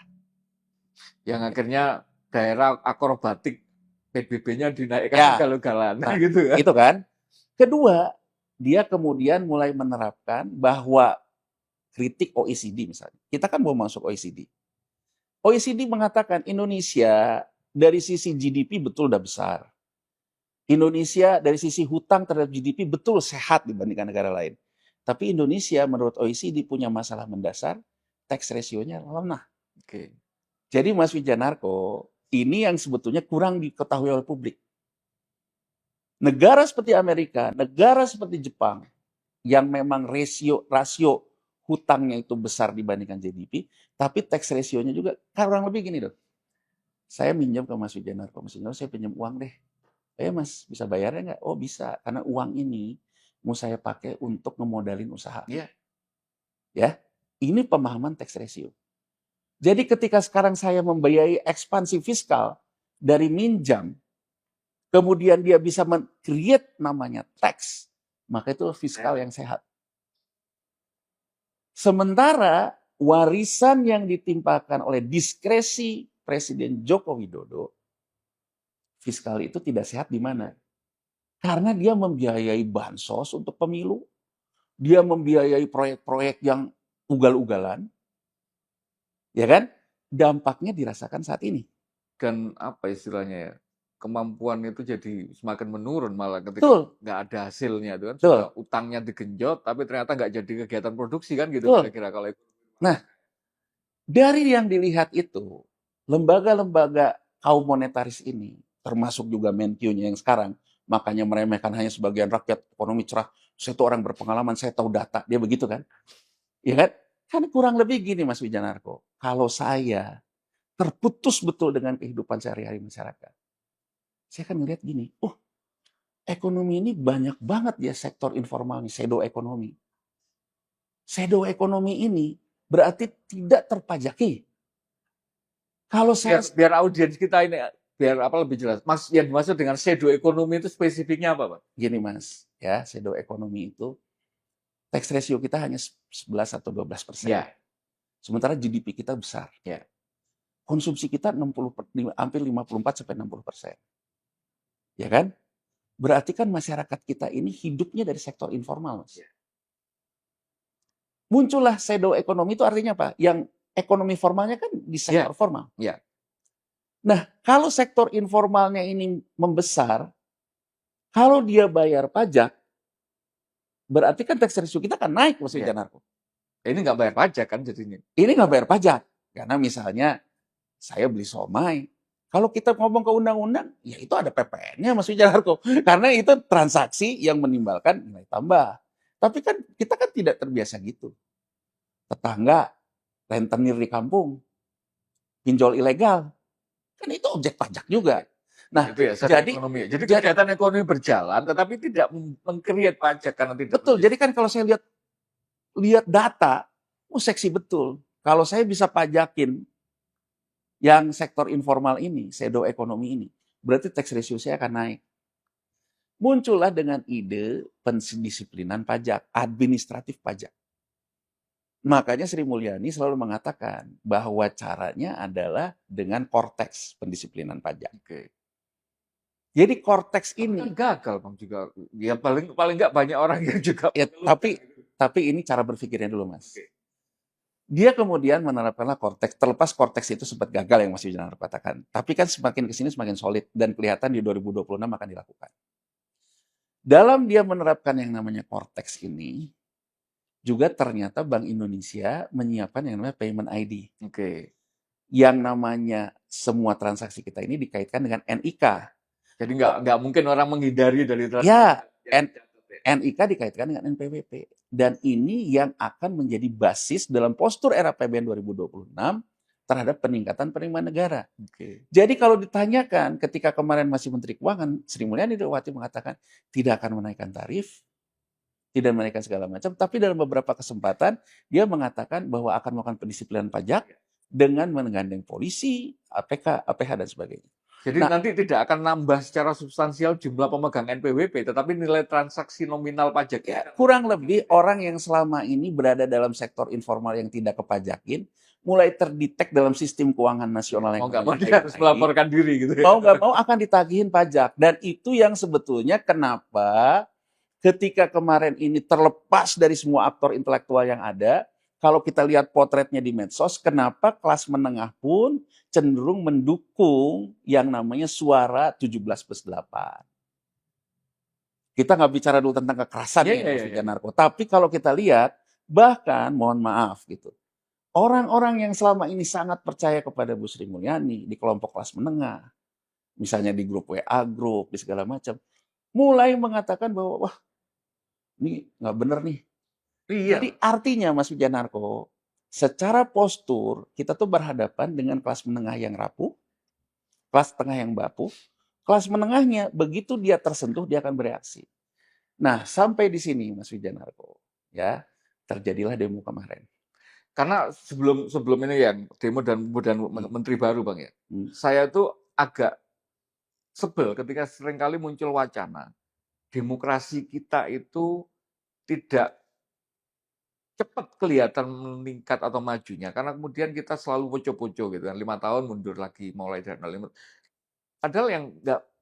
Yang akhirnya daerah akrobatik PBB-nya dinaikkan ugal-ugalan. Nah, gitu kan. Itu kan. Kedua, dia kemudian mulai menerapkan bahwa kritik OECD misalnya. Kita kan mau masuk OECD. OECD mengatakan Indonesia dari sisi GDP betul udah besar. Indonesia dari sisi hutang terhadap GDP betul sehat dibandingkan negara lain. Tapi Indonesia menurut OECD punya masalah mendasar, tax ratio-nya lemah. Jadi Mas Wijanarko, ini yang sebetulnya kurang diketahui oleh publik. Negara seperti Amerika, negara seperti Jepang, yang memang rasio hutangnya itu besar dibandingkan GDP, tapi tax ratio-nya juga kurang lebih gini dong. Saya minjam ke Mas Wijanarko, saya pinjam uang deh. Mas, bisa bayarnya nggak? Oh bisa, karena uang ini mau saya pakai untuk ngemodalin usaha. Ya, ini pemahaman tax ratio. Jadi ketika sekarang saya membiayai ekspansi fiskal dari minjam, kemudian dia bisa men-create namanya tax, maka itu fiskal yang sehat. Sementara warisan yang ditimpakan oleh diskresi Presiden Joko Widodo, fiskal itu tidak sehat di mana? Karena dia membiayai bansos untuk pemilu, dia membiayai proyek-proyek yang ugal-ugalan, ya kan? Dampaknya dirasakan saat ini. Dan apa istilahnya ya? Kemampuan itu jadi semakin menurun malah ketika nggak ada hasilnya itu kan. Sudah utangnya digenjot tapi ternyata nggak jadi kegiatan produksi kan gitu kira-kira kalau itu. Nah, dari yang dilihat itu, lembaga-lembaga kaum monetaris ini, termasuk juga Menkyu-nya yang sekarang, makanya meremehkan hanya sebagian rakyat, ekonomi cerah, saya itu orang berpengalaman, saya tahu data, dia begitu kan? Ya kan? Kan kurang lebih gini Mas Wijanarko, kalau saya terputus betul dengan kehidupan sehari-hari masyarakat, saya akan melihat gini, ekonomi ini banyak banget ya sektor informal nih, shadow ekonomi. Shadow ekonomi ini berarti tidak terpajaki. Kalau saya biar audiens kita ini biar apa lebih jelas. Mas yang dimaksud dengan shadow ekonomi itu spesifiknya apa, Pak? Gini Mas, ya shadow ekonomi itu tax ratio kita hanya 11 atau 12%. Sementara GDP kita besar. Konsumsi kita hampir 54 sampai 60%. Ya kan? Berarti kan masyarakat kita ini hidupnya dari sektor informal, Mas. Muncullah shadow ekonomi itu artinya apa? Yang ekonomi formalnya kan di sektor formal. Nah, kalau sektor informalnya ini membesar, kalau dia bayar pajak, berarti kan tax ratio kita akan naik, Mas Wijanarko. Ini nggak bayar pajak kan jadinya. Ini nggak bayar pajak. Karena misalnya saya beli somai. Kalau kita ngomong ke undang-undang, ya itu ada PPN-nya Mas Wijarko. Karena itu transaksi yang menimbulkan nilai tambah. Tapi kan kita kan tidak terbiasa gitu. Tetangga, rentenir di kampung, pinjol ilegal, kan itu objek pajak juga. Nah, itu ya jadi ekonomi. Jadi kegiatan ekonomi berjalan, tetapi tidak meng-create pajak karena tidak. Betul. Jadi kan kalau saya lihat data, seksi betul. Kalau saya bisa pajakin yang sektor informal ini, shadow ekonomi ini, berarti tax ratio saya akan naik. Muncullah dengan ide pendisiplinan pajak, administratif pajak. Makanya Sri Mulyani selalu mengatakan bahwa caranya adalah dengan korteks pendisiplinan pajak. Oke. Jadi korteks ini kan gagal Bang juga. Ya paling nggak banyak orang yang juga. Ya, tapi ini cara berpikirnya dulu Mas. Oke. Dia kemudian menerapkanlah korteks, terlepas korteks itu sempat gagal yang Mas Wijanarko katakan. Tapi kan semakin kesini semakin solid dan kelihatan di 2026 akan dilakukan. Dalam dia menerapkan yang namanya korteks ini, juga ternyata Bank Indonesia menyiapkan yang namanya payment ID. Oke. Yang namanya semua transaksi kita ini dikaitkan dengan NIK. Jadi nggak mungkin orang menghindari dari transaksi. Ya, NIK dikaitkan dengan NPWP. Dan ini yang akan menjadi basis dalam postur era APBN 2026 terhadap peningkatan penerimaan negara. Oke. Jadi kalau ditanyakan ketika kemarin masih Menteri Keuangan, Sri Mulyani Indrawati mengatakan tidak akan menaikkan tarif, tidak menaikkan segala macam, tapi dalam beberapa kesempatan dia mengatakan bahwa akan melakukan pendisiplinan pajak dengan menggandeng polisi, APK, APH, dan sebagainya. Jadi nanti tidak akan nambah secara substansial jumlah pemegang NPWP, tetapi nilai transaksi nominal pajak. Ya, kurang lebih orang yang selama ini berada dalam sektor informal yang tidak kepajakin, mulai terdetek dalam sistem keuangan nasional yang nggak mau dia harus melaporkan diri gitu. Mau nggak mau akan ditagihin pajak. Dan itu yang sebetulnya kenapa ketika kemarin ini terlepas dari semua aktor intelektual yang ada, kalau kita lihat potretnya di medsos, kenapa kelas menengah pun cenderung mendukung yang namanya suara 17+8. Kita nggak bicara dulu tentang kekerasan ya, narko. Tapi kalau kita lihat, bahkan mohon maaf gitu, orang-orang yang selama ini sangat percaya kepada Bu Sri Mulyani di kelompok kelas menengah, misalnya di grup WA Group, di segala macam, mulai mengatakan bahwa wah ini nggak benar nih. Iya. Jadi artinya Mas Wijanarko, secara postur kita tuh berhadapan dengan kelas menengah yang rapuh, kelas tengah yang bapuh, kelas menengahnya begitu dia tersentuh dia akan bereaksi. Nah sampai di sini Mas Wijanarko, ya terjadilah demo kemarin. Karena sebelum ini ya demo dan menteri baru Bang ya, saya tuh agak sebel ketika seringkali muncul wacana demokrasi kita itu tidak cepat kelihatan meningkat atau majunya karena kemudian kita selalu poco-poco gitu kan 5 tahun mundur lagi mulai dari 05. Padahal yang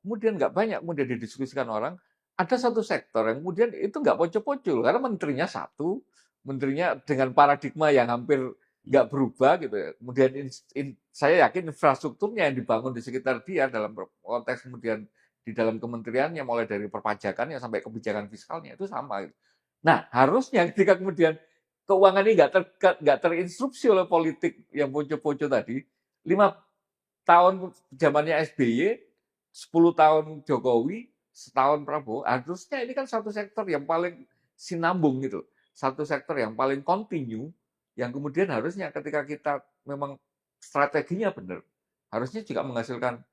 kemudian nggak banyak kemudian didiskusikan orang, ada satu sektor yang kemudian itu nggak poco-poco karena menterinya satu, menterinya dengan paradigma yang hampir nggak berubah gitu ya. Kemudian saya yakin infrastrukturnya yang dibangun di sekitar dia dalam konteks kemudian di dalam kementeriannya mulai dari perpajakannya sampai kebijakan fiskalnya itu sama. Gitu. Nah harusnya ketika kemudian keuangan ini nggak terinstruksi oleh politik yang poco-poco tadi, 5 tahun zamannya SBY, 10 tahun Jokowi, setahun Prabowo, harusnya ini kan satu sektor yang paling sinambung gitu. Satu sektor yang paling kontinu, yang kemudian harusnya ketika kita memang strateginya benar, harusnya juga menghasilkan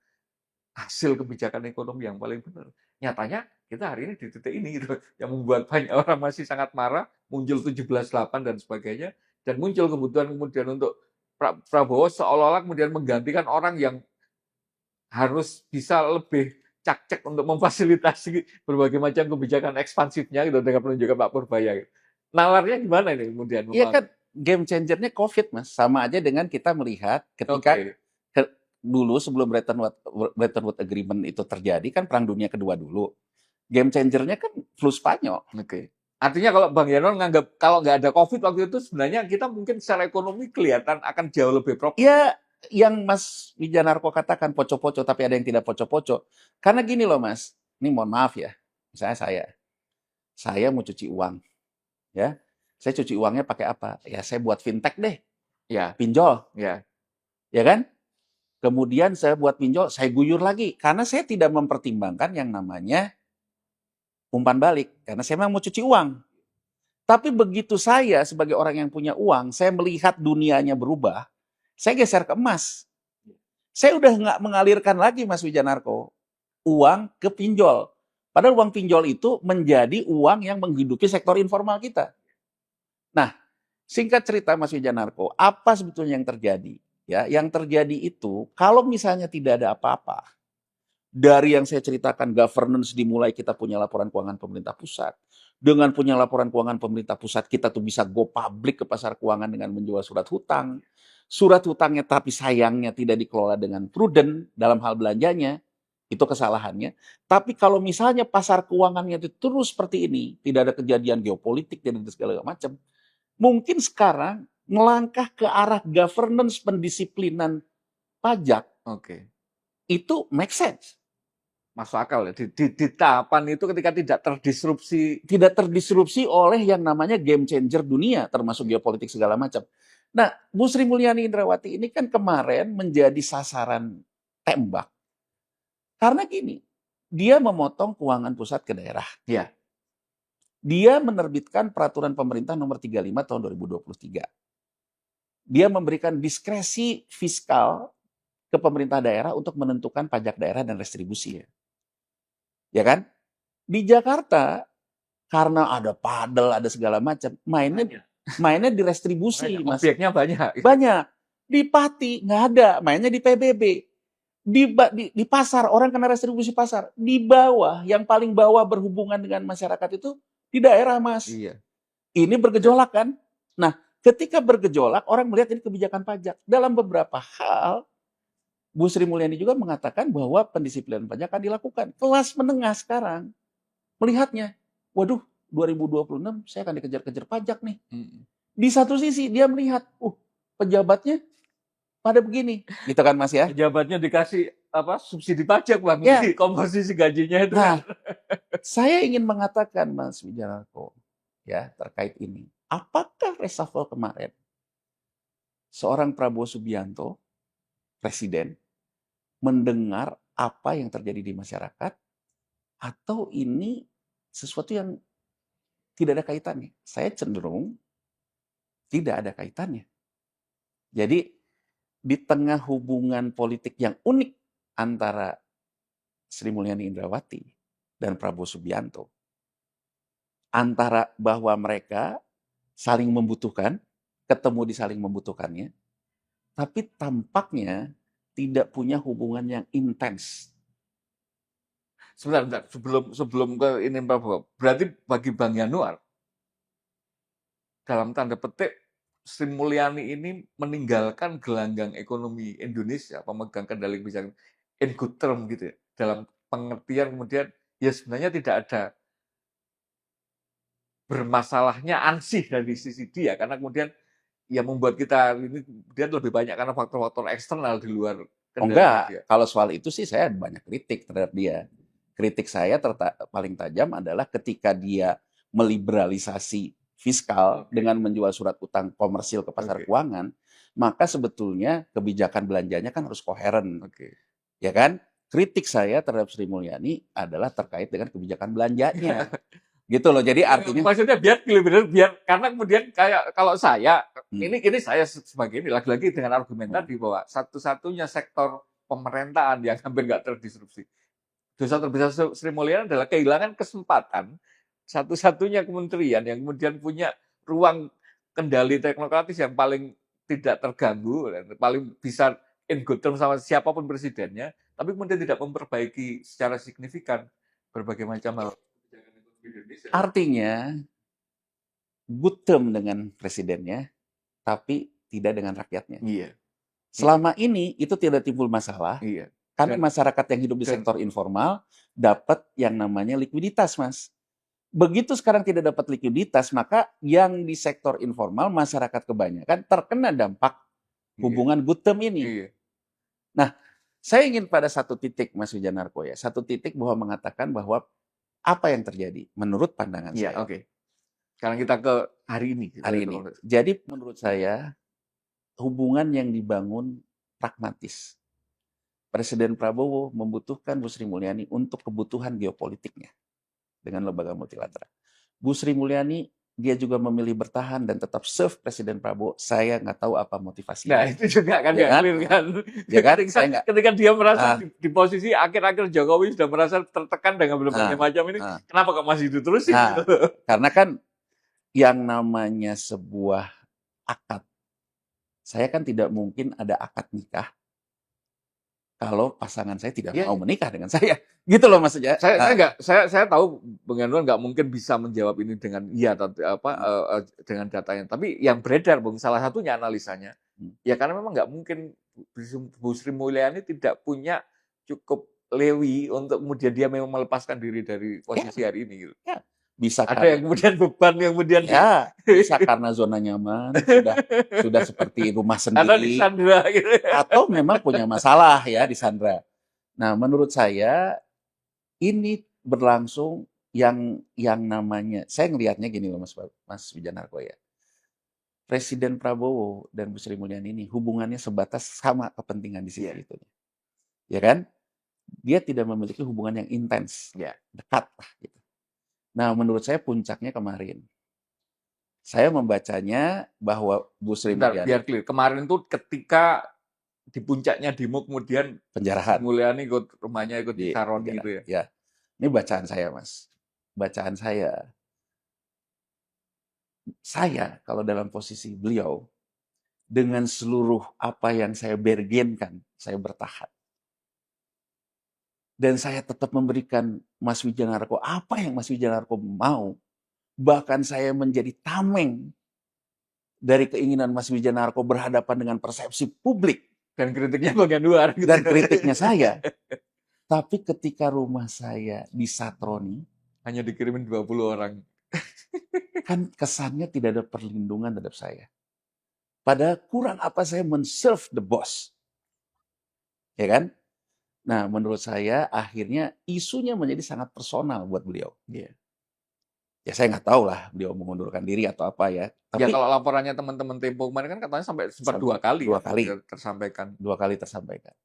hasil kebijakan ekonomi yang paling benar. Nyatanya kita hari ini di titik ini gitu, yang membuat banyak orang masih sangat marah, muncul 17/8 dan sebagainya, dan muncul kebutuhan kemudian untuk Prabowo seolah-olah kemudian menggantikan orang yang harus bisa lebih cak-cek untuk memfasilitasi berbagai macam kebijakan ekspansifnya gitu dengan penunjukan Pak Purbaya. Gitu. Nalarnya gimana ini kemudian? Iya kan game changernya COVID Mas, sama aja dengan kita melihat ketika dulu sebelum Bretton Woods Agreement itu terjadi kan Perang Dunia Kedua dulu. Game changernya kan flu Spanyol. Artinya kalau Bang Yanon nganggap kalau nggak ada COVID waktu itu sebenarnya kita mungkin secara ekonomi kelihatan akan jauh lebih progres. Ya, yang Mas Wijanarko katakan poco-poco tapi ada yang tidak poco-poco. Karena gini loh Mas, ini mohon maaf ya, misalnya saya mau cuci uang, ya, Saya cuci uangnya pakai apa? Ya saya buat fintech deh, Ya, pinjol, ya, ya kan? Kemudian saya buat pinjol, saya guyur lagi. Karena saya tidak mempertimbangkan yang namanya umpan balik. Karena saya memang mau cuci uang. Tapi begitu saya sebagai orang yang punya uang, saya melihat dunianya berubah, saya geser ke emas. Saya udah nggak mengalirkan lagi, Mas Wijanarko, uang ke pinjol. Padahal uang pinjol itu menjadi uang yang menghidupi sektor informal kita. Nah, singkat cerita Mas Wijanarko, apa sebetulnya yang terjadi? Ya, yang terjadi itu kalau misalnya tidak ada apa-apa, dari yang saya ceritakan governance dimulai kita punya laporan keuangan pemerintah pusat. Dengan punya laporan keuangan pemerintah pusat kita tuh bisa go public ke pasar keuangan dengan menjual surat hutang. Surat hutangnya tapi sayangnya tidak dikelola dengan prudent dalam hal belanjanya. Itu kesalahannya. Tapi kalau misalnya pasar keuangannya itu terus seperti ini, tidak ada kejadian geopolitik dan segala macam, mungkin sekarang melangkah ke arah governance pendisiplinan pajak oke. itu make sense. Masuk akal ya. Di tahapan itu ketika Tidak terdisrupsi oleh yang namanya game changer dunia, termasuk geopolitik segala macam. Nah, Bu Sri Mulyani Indrawati ini kan kemarin menjadi sasaran tembak. Karena gini, dia memotong keuangan pusat ke daerah. Ya, Dia menerbitkan peraturan pemerintah nomor 35 tahun 2023. Dia memberikan diskresi fiskal ke pemerintah daerah untuk menentukan pajak daerah dan restribusi. Ya kan? Di Jakarta, karena ada padel, ada segala macam, mainnya di restribusi, Mas. objeknya banyak. Banyak. Di Pati nggak ada, mainnya di PBB. Di pasar, orang kena restribusi pasar. Di bawah, yang paling bawah berhubungan dengan masyarakat itu di daerah, Mas. Iya. Ini bergejolak kan? Nah, ketika bergejolak, orang melihat ini kebijakan pajak. Dalam beberapa hal, Bu Sri Mulyani juga mengatakan bahwa pendisiplinan pajak akan dilakukan. Kelas menengah sekarang melihatnya, waduh, 2026 saya akan dikejar-kejar pajak nih. Di satu sisi dia melihat, pejabatnya pada begini, gitu kan Mas ya? Pejabatnya dikasih subsidi pajak Bang, Ya. di komposisi gajinya itu. Nah, saya ingin mengatakan Mas Wijanarko, ya terkait ini, apakah reshuffle kemarin seorang Prabowo Subianto, presiden, mendengar apa yang terjadi di masyarakat, atau ini sesuatu yang tidak ada kaitannya? Saya cenderung tidak ada kaitannya. Jadi di tengah hubungan politik yang unik antara Sri Mulyani Indrawati dan Prabowo Subianto, antara bahwa mereka saling membutuhkan, ketemu di saling membutuhkannya, tapi tampaknya tidak punya hubungan yang intens. Sebentar, sebelum ke ini Prabowo, berarti bagi Bang Yanuar, dalam tanda petik, Sri Mulyani ini meninggalkan gelanggang ekonomi Indonesia, pemegang kendali kebijakan in good term gitu ya, dalam pengertian kemudian ya sebenarnya tidak ada bermasalahnya ansih dari sisi dia, karena kemudian ya membuat kita ini kemudian lebih banyak karena faktor-faktor eksternal di luar kendali enggak, dia. kalau soal itu sih saya banyak kritik terhadap dia. Kritik saya paling tajam adalah ketika dia meliberalisasi fiskal dengan menjual surat utang komersil ke pasar keuangan, maka sebetulnya kebijakan belanjanya kan harus koheren. Ya kan? Kritik saya terhadap Sri Mulyani adalah terkait dengan kebijakan belanjanya. Gitu loh. Jadi artinya maksudnya biar karena kemudian kayak kalau saya ini saya sebagai ini lagi-lagi dengan argumen tadi bahwa satu-satunya sektor pemerintahan yang hampir nggak terdisrupsi. Dosa terbesar Sri Mulyani adalah kehilangan kesempatan satu-satunya kementerian yang kemudian punya ruang kendali teknokratis yang paling tidak terganggu dan paling bisa in good term sama siapapun presidennya, tapi kemudian tidak memperbaiki secara signifikan berbagai macam hal. Artinya good term dengan presidennya, tapi tidak dengan rakyatnya. Iya. Selama ini itu tidak timbul masalah. Iya. Karena masyarakat yang hidup di sektor informal dapat yang namanya likuiditas, Mas. Begitu sekarang tidak dapat likuiditas, maka yang di sektor informal masyarakat kebanyakan terkena dampak hubungan good term ini. Iya. Nah, saya ingin pada satu titik, Mas Wijanarko ya, satu titik bahwa mengatakan bahwa apa yang terjadi menurut pandangan saya. Sekarang kita ke hari ini. Hari ini. Jadi menurut saya hubungan yang dibangun pragmatis. Presiden Prabowo membutuhkan Bu Sri Mulyani untuk kebutuhan geopolitiknya dengan lembaga multilateral. Bu Sri Mulyani dia juga memilih bertahan dan tetap serve Presiden Prabowo. Saya nggak tahu apa motivasinya. Nah itu juga kan ya, clear kan. Ya kan? Ketika dia merasa di posisi akhir-akhir Jokowi sudah merasa tertekan dengan berbagai macam ini, kenapa kok masih diterusin? Karena kan yang namanya sebuah akad, saya kan tidak mungkin ada akad nikah kalau pasangan saya tidak mau menikah dengan saya, gitu loh maksudnya. Saya tahu Bung Yanuar nggak mungkin bisa menjawab ini dengan iya atau dengan datanya. Tapi yang beredar, Bung, salah satunya analisanya, ya karena memang nggak mungkin Bu Sri Mulyani tidak punya cukup lewi untuk kemudian dia memang melepaskan diri dari posisi hari ini. Gitu. Ya. Bisa ada yang kemudian beban yang kemudian bisa karena zona nyaman sudah seperti rumah sendiri atau disandra gitu. Atau memang punya masalah ya disandra. Nah menurut saya ini berlangsung yang namanya, saya ngelihatnya gini loh Mas Wijanarko ya, Presiden Prabowo dan Bu Sri Mulyani ini hubungannya sebatas sama kepentingan di sisi itu, ya kan? Dia tidak memiliki hubungan yang intens, dekat lah gitu. Nah, menurut saya puncaknya kemarin. Saya membacanya bahwa Bu Sri Mulyani... Biar clear, kemarin itu ketika di puncaknya demo kemudian penjarahan. Mulyani ikut rumahnya, ikut ditaroni gitu ya. Ya, ini bacaan saya, Mas. Bacaan saya. Saya, kalau dalam posisi beliau, dengan seluruh apa yang saya bergenkan, saya bertahan. Dan saya tetap memberikan Mas Wijanarko apa yang Mas Wijanarko mau. Bahkan saya menjadi tameng dari keinginan Mas Wijanarko berhadapan dengan persepsi publik. Dan kritiknya bagian luar. Gitu. Dan kritiknya saya. Tapi ketika rumah saya disatroni. Hanya dikirimin 20 orang. Kan kesannya tidak ada perlindungan terhadap saya. Padahal kurang apa saya men-serve the boss. Ya kan? Nah, menurut saya akhirnya isunya menjadi sangat personal buat beliau. Ya saya nggak tahu lah beliau mengundurkan diri atau apa ya. Tapi kalau laporannya teman-teman Tempo kemarin kan katanya sampai dua kali tersampaikan. 2 kali tersampaikan.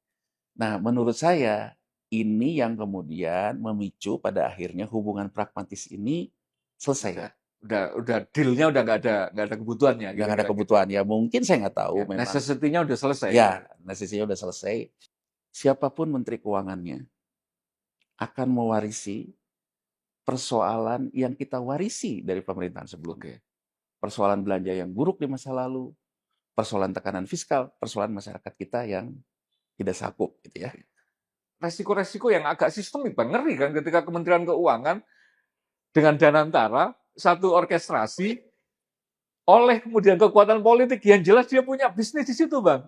Nah, menurut saya ini yang kemudian memicu pada akhirnya hubungan pragmatis ini selesai. Udah deal-nya udah nggak ada kebutuhannya. Nggak ada kebutuhan ya, mungkin saya nggak tahu. Ya, necessity-nya udah selesai. Ya, necessity-nya udah selesai. Siapapun Menteri Keuangannya akan mewarisi persoalan yang kita warisi dari pemerintahan sebelumnya. Persoalan belanja yang buruk di masa lalu, persoalan tekanan fiskal, persoalan masyarakat kita yang tidak sakup gitu ya. Resiko-resiko yang agak sistemik, ngeri kan ketika Kementerian Keuangan dengan Danantara satu orkestrasi oleh kemudian kekuatan politik yang jelas dia punya bisnis di situ, Bang.